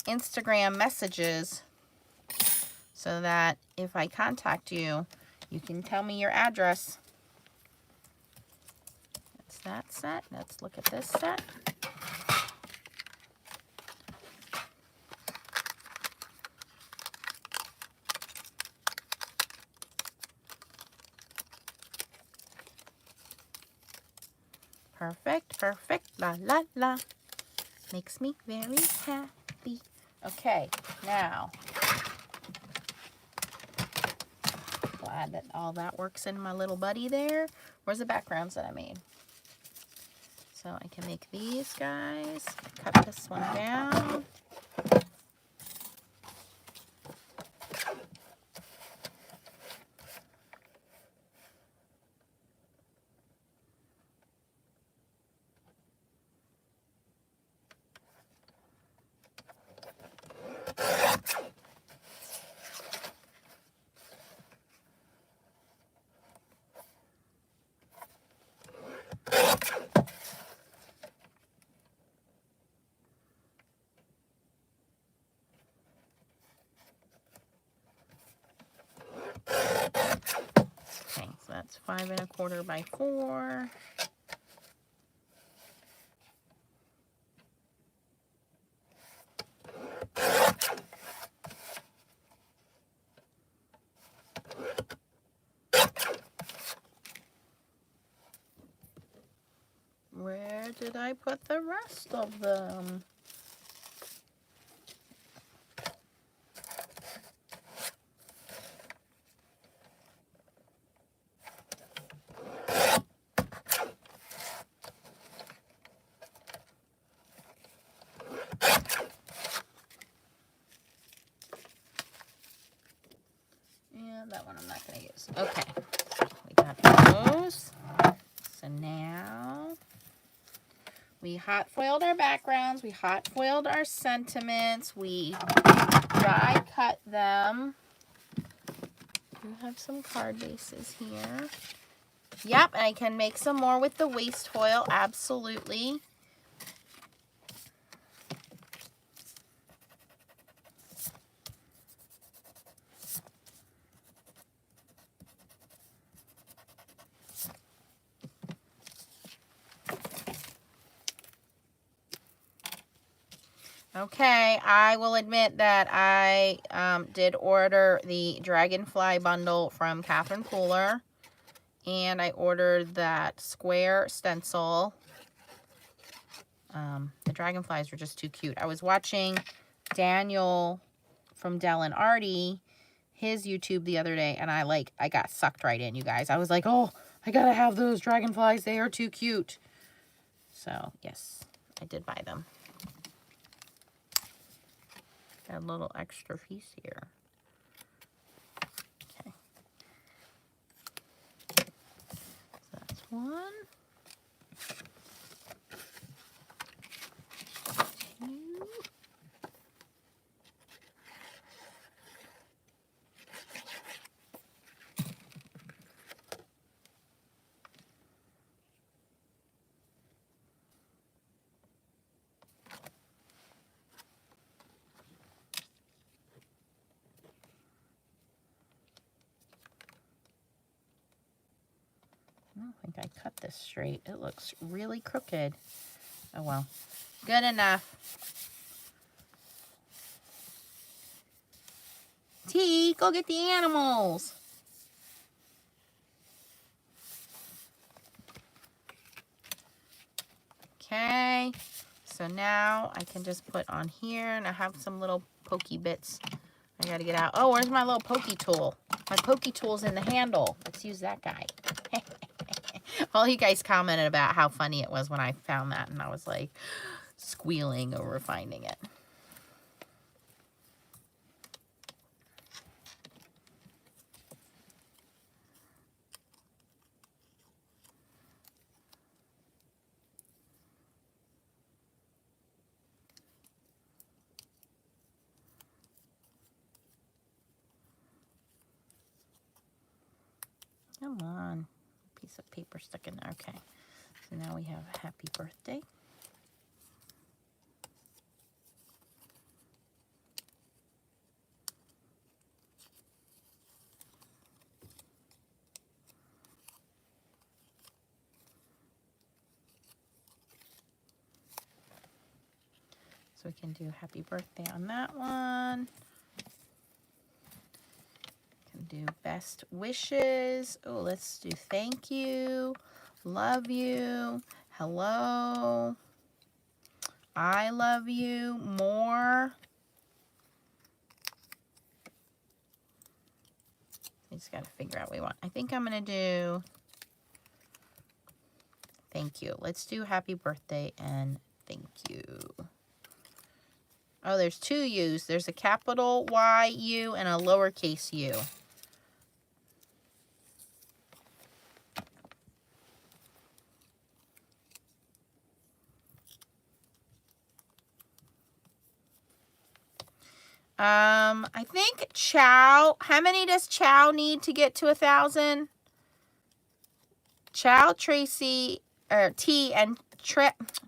Instagram messages so that if I contact you, you can tell me your address. That's that set. Let's look at this set. Perfect, perfect, la, la, la. Makes me very happy. Okay, now, glad that all that works in my little buddy there. Where's the backgrounds that I made? So I can make these guys. Cut this one down. 5 1/4 by 4. Where did I put the rest of them? And that one I'm not going to use. Okay, we got those. So now we hot foiled our backgrounds, we hot foiled our sentiments, we die cut them. We have some card bases here. Yep, and I can make some more with the waste foil, absolutely. Okay, I will admit that I did order the Dragonfly bundle from Catherine Pooler, and I ordered that square stencil. The dragonflies were just too cute. I was watching Daniel from Del and Artie, his YouTube the other day, and I got sucked right in, you guys. I was like, oh, I gotta have those dragonflies. They are too cute. So, yes, I did buy them. Got a little extra piece here. Okay. So that's one. Two. I don't think I cut this straight. It looks really crooked. Oh well. Good enough. T, go get the animals. Okay. So now I can just put on here, and I have some little pokey bits I gotta get out. Oh, where's my little pokey tool? My pokey tool's in the handle. Let's use that guy. All you guys commented about how funny it was when I found that, and I was like squealing over finding it. Come on. Piece of paper stuck in there. Okay. So now we have a happy birthday. So we can do happy birthday on that one. Do best wishes. Oh, let's do thank you, love you, hello, I love you, more. I just gotta figure out what we want. I think I'm gonna do thank you. Let's do happy birthday and thank you. Oh, there's two U's. There's a capital Y-U and a lowercase u. I think Chow, how many does Chow need to get to 1,000? Chow, Tracy, or T and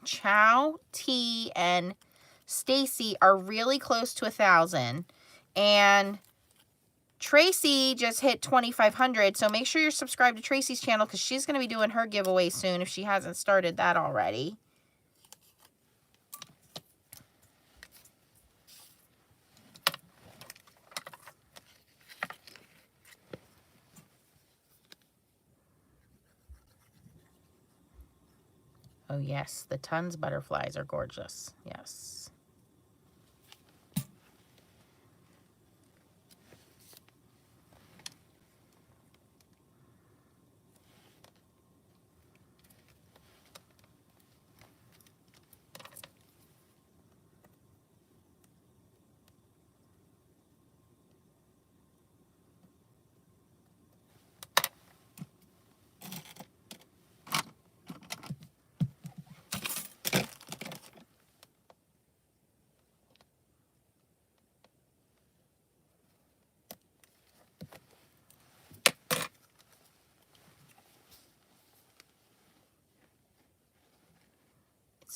Chow, T and Stacy are really close to 1,000. And Tracy just hit 2,500, so make sure you're subscribed to Tracy's channel because she's going to be doing her giveaway soon if she hasn't started that already. Oh yes, the tons butterflies are gorgeous. Yes.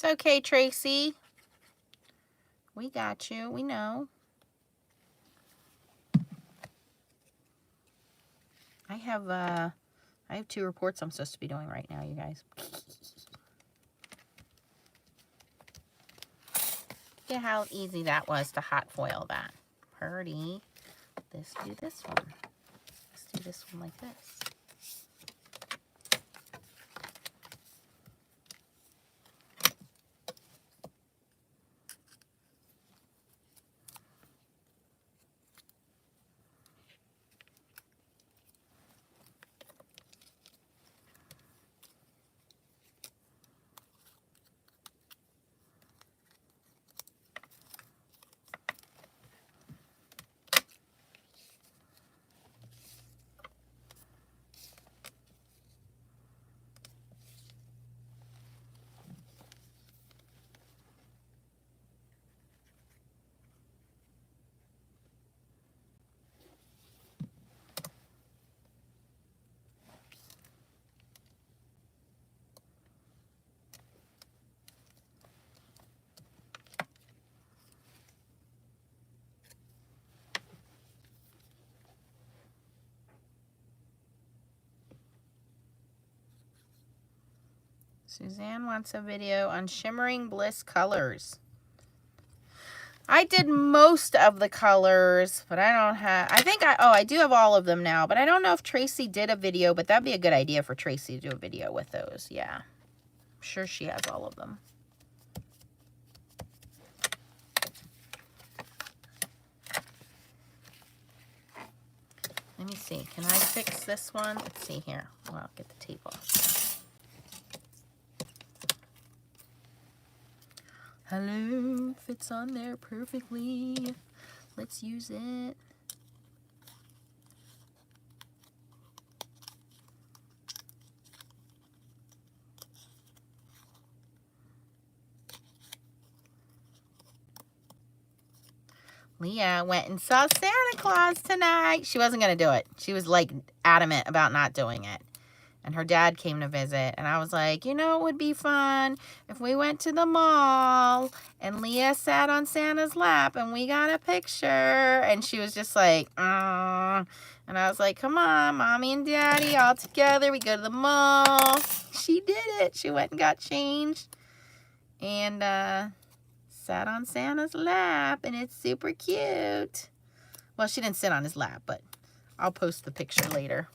It's okay, Tracy. We got you. We know. I have 2 reports I'm supposed to be doing right now, you guys. Look at how easy that was to hot foil that. Pretty. Let's do this one. Let's do this one like this. Suzanne wants a video on Shimmering Bliss colors. I did most of the colors, but I don't have, I do have all of them now, but I don't know if Tracy did a video, but that'd be a good idea for Tracy to do a video with those. Yeah. I'm sure she has all of them. Let me see. Can I fix this one? Let's see here. Well, I'll get the tape off. Hello, fits on there perfectly. Let's use it. Leah went and saw Santa Claus tonight. She wasn't going to do it. She was like adamant about not doing it. And her dad came to visit. And I was like, you know, it would be fun if we went to the mall and Leah sat on Santa's lap and we got a picture. And she was just like, and I was like, come on, mommy and daddy all together. We go to the mall. She did it. She went and got changed. And sat on Santa's lap. And it's super cute. Well, she didn't sit on his lap, but I'll post the picture later.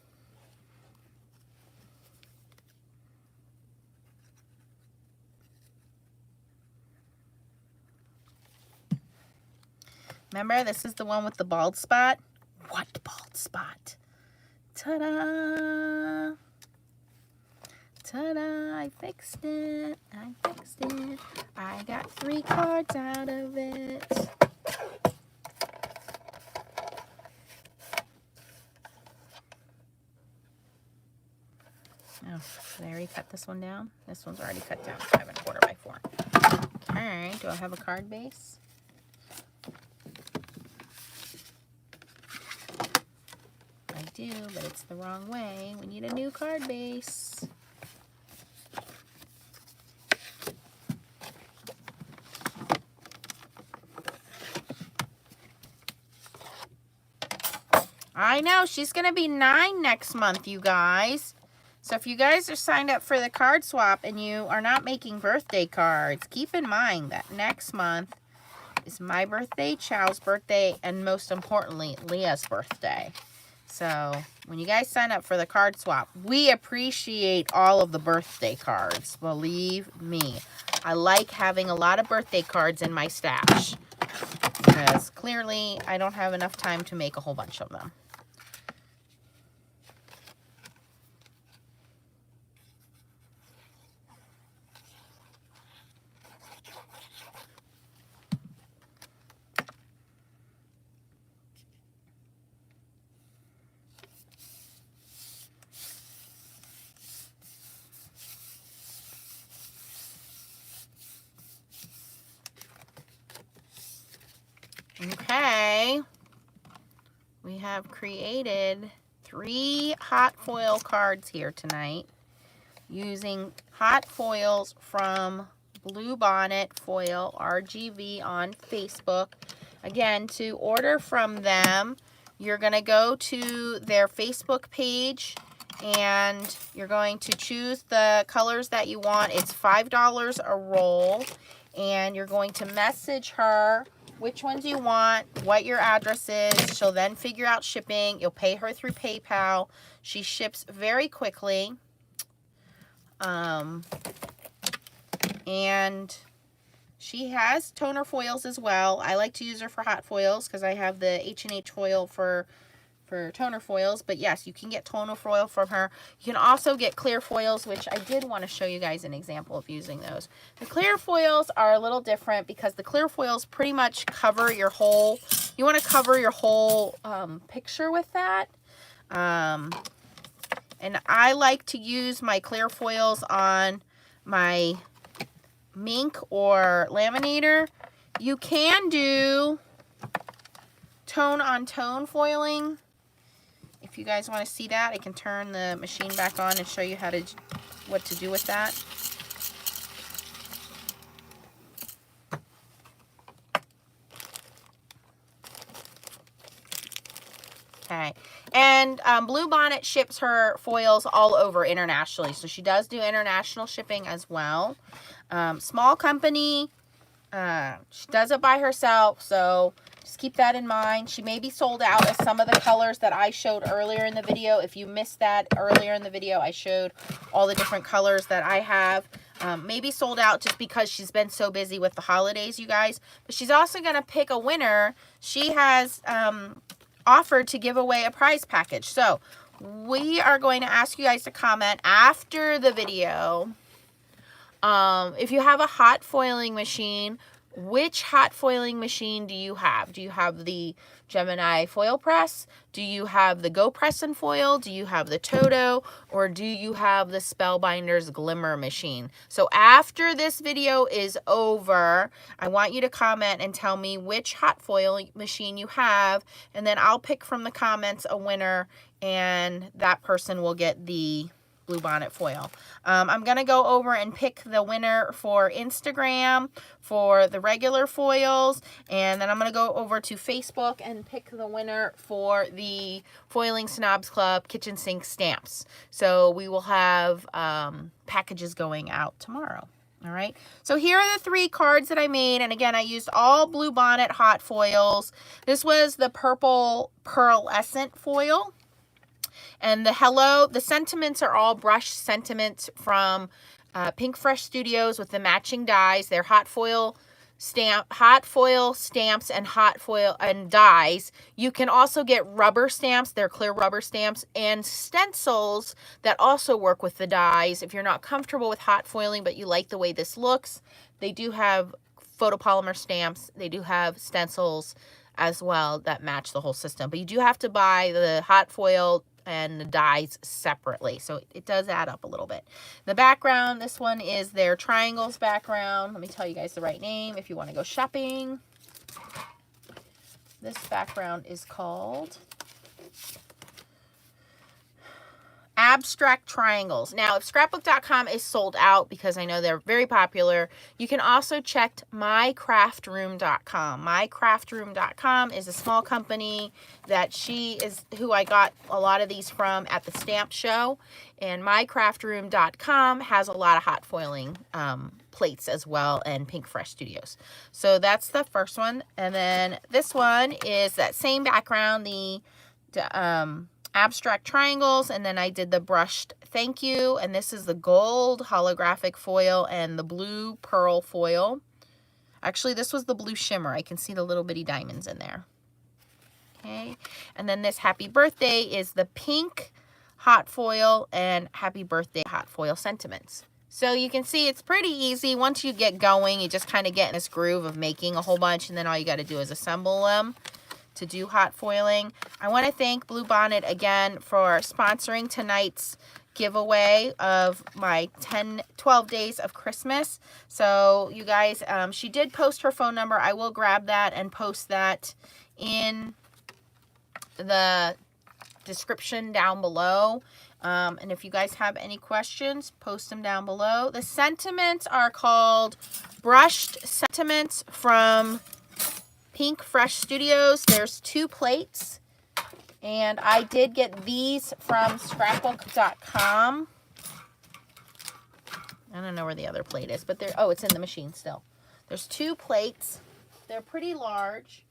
Remember, this is the one with the bald spot? What bald spot? Ta-da! Ta-da! I fixed it. I fixed it. I got 3 cards out of it. Oh, did I already cut this one down? This one's already cut down 5 1/4 by 4. Okay, do I have a card base? I do, but it's the wrong way. We need a new card base. I know, she's going to be 9 next month, you guys. So if you guys are signed up for the card swap and you are not making birthday cards, keep in mind that next month is my birthday, Chow's birthday, and most importantly, Leah's birthday. So when you guys sign up for the card swap, we appreciate all of the birthday cards. Believe me, I like having a lot of birthday cards in my stash because clearly I don't have enough time to make a whole bunch of them. Okay, we have created 3 hot foil cards here tonight using hot foils from Bluebonnet Foil RGV on Facebook. Again, to order from them, you're going to go to their Facebook page and you're going to choose the colors that you want. It's $5 a roll, and you're going to message her which ones you want, what your address is. She'll then figure out shipping. You'll pay her through PayPal. She ships very quickly. And she has toner foils as well. I like to use her for hot foils because I have the H&H foil for toner foils. But yes, you can get toner foil from her. You can also get clear foils, which I did want to show you guys an example of using those. The clear foils are a little different because the clear foils pretty much cover your whole, you want to cover your whole picture with that. And I like to use my clear foils on my mink or laminator. You can do tone on tone foiling. If you guys want to see that, I can turn the machine back on and show you how to, what to do with that. Okay, and Bluebonnet ships her foils all over internationally, so she does do international shipping as well. Small company, she does it by herself, so just keep that in mind. She may be sold out of some of the colors that I showed earlier in the video. If you missed that earlier in the video, I showed all the different colors that I have. Maybe sold out just because she's been so busy with the holidays, you guys. But she's also going to pick a winner. She has offered to give away a prize package. So we are going to ask you guys to comment after the video. If you have a hot foiling machine, which hot foiling machine do you have? Do you have the Gemini Foilpress? Do you have the Go Press and Foil? Do you have the Toto? Or do you have the SpellbindersGlimmer machine? So after this video is over, I want you to comment and tell me which hot foiling machine you have, and then I'll pick from the comments a winner, and that person will get the Bluebonnet foil. I'm going to go over and pick the winner for Instagram for the regular foils, and then I'm going to go over to Facebook and pick the winner for the Foiling Snobs Club kitchen sink stamps. So we will have packages going out tomorrow. All right, so here are the 3 cards that I made, and again, I used all Bluebonnet hot foils. This was the purple pearlescent foil. And the sentiments are all brushed sentiments from Pink Fresh Studios with the matching dies. They're hot foil stamps and hot foil and dies. You can also get rubber stamps. They're clear rubber stamps and stencils that also work with the dies. If you're not comfortable with hot foiling but you like the way this looks, they do have photopolymer stamps. They do have stencils as well that match the whole system. But you do have to buy the hot foil and the dies separately, so it does add up a little bit. The background, this one is their triangles background. Let me tell you guys the right name if you want to go shopping. This background is called abstract triangles. Now, if scrapbook.com is sold out, because I know they're very popular, you can also check mycraftroom.com. Mycraftroom.com is a small company that she is who I got a lot of these from at the stamp show, and mycraftroom.com has a lot of hot foiling plates as well, and Pink Fresh Studios. So that's the first one. And then this one is that same background, the abstract triangles, and then I did the brushed thank you, and this is the gold holographic foil and the blue pearl foil. Actually, this was the blue shimmer. I can see the little bitty diamonds in there. Okay, and then this happy birthday is the pink hot foil and happy birthday hot foil sentiments. So you can see it's pretty easy. Once you get going, you just kind of get in this groove of making a whole bunch, and then all you got to do is assemble them to do hot foiling. I want to thank Bluebonnet again for sponsoring tonight's giveaway of my 12 days of Christmas. So you guys, she did post her phone number. I will grab that and post that in the description down below. And if you guys have any questions, post them down below. The sentiments are called Brushed Sentiments from Pink Fresh Studios. There's 2 plates, and I did get these from scrapbook.com. I don't know where the other plate is, but oh, it's in the machine still. There's 2 plates. They're pretty large,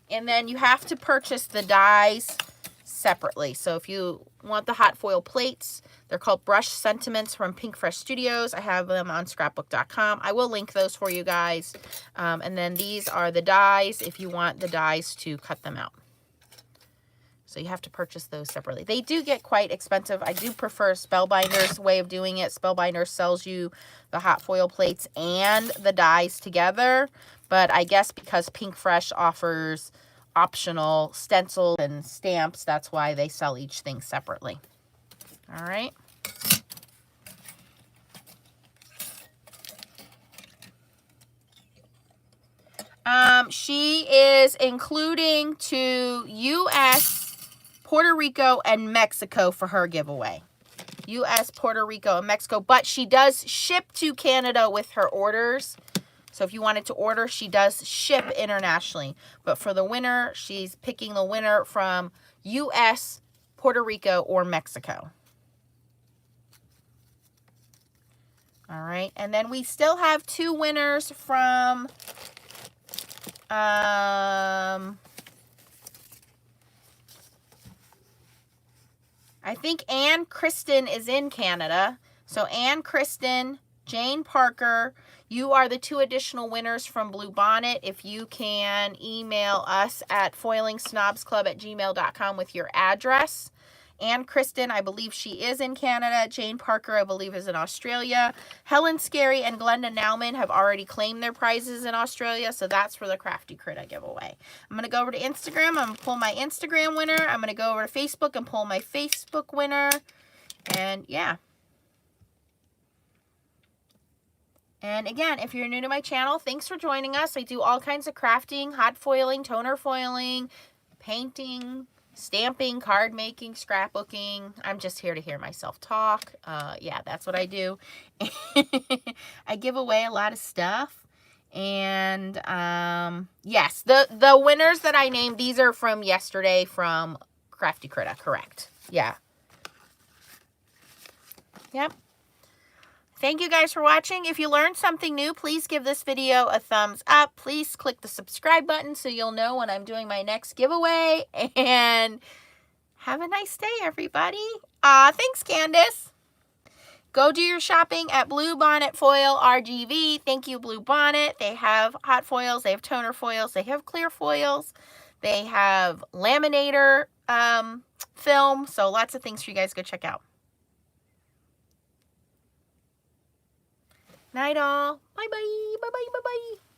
and then you have to purchase the dies separately. So if you want the hot foil plates, they're called Brushed Sentiments from Pink Fresh Studios. I have them on scrapbook.com. I will link those for you guys. And then these are the dies if you want the dies to cut them out. So you have to purchase those separately. They do get quite expensive. I do prefer Spellbinder's way of doing it. Spellbinder sells you the hot foil plates and the dies together. But I guess because Pink Fresh offers optional stencils and stamps, that's why they sell each thing separately. All right. She is including to U.S., Puerto Rico, and Mexico for her giveaway. U.S., Puerto Rico, and Mexico. But she does ship to Canada with her orders. So if you wanted to order, she does ship internationally. But for the winner, she's picking the winner from U.S., Puerto Rico, or Mexico. All right. And then we still have 2 winners from I think Anne Kristen is in Canada. So Anne Kristen, Jane Parker, you are the 2 additional winners from Bluebonnet. If you can email us at foilingsnobsclub@gmail.com with your address. Anne Kristen, I believe she is in Canada. Jane Parker, I believe, is in Australia. Helen Scary and Glenda Nauman have already claimed their prizes in Australia, so that's for the Crafty Critta giveaway. I'm going to go over to Instagram. I'm going to pull my Instagram winner. I'm going to go over to Facebook and pull my Facebook winner. And yeah. And again, if you're new to my channel, thanks for joining us. I do all kinds of crafting, hot foiling, toner foiling, painting, stamping, card making, scrapbooking. I'm just here to hear myself talk. Yeah, that's what I do. I give away a lot of stuff. And yes, the winners that I named, these are from yesterday from Crafty Critta, correct? Yeah. Yep. Thank you guys for watching. If you learned something new, please give this video a thumbs up. Please click the subscribe button so you'll know when I'm doing my next giveaway. And have a nice day, everybody. Thanks, Candace. Go do your shopping at Bluebonnet Foil RGV. Thank you, Bluebonnet. They have hot foils. They have toner foils. They have clear foils. They have laminator film. So lots of things for you guys to go check out. Night all. Bye-bye. Bye-bye. Bye-bye.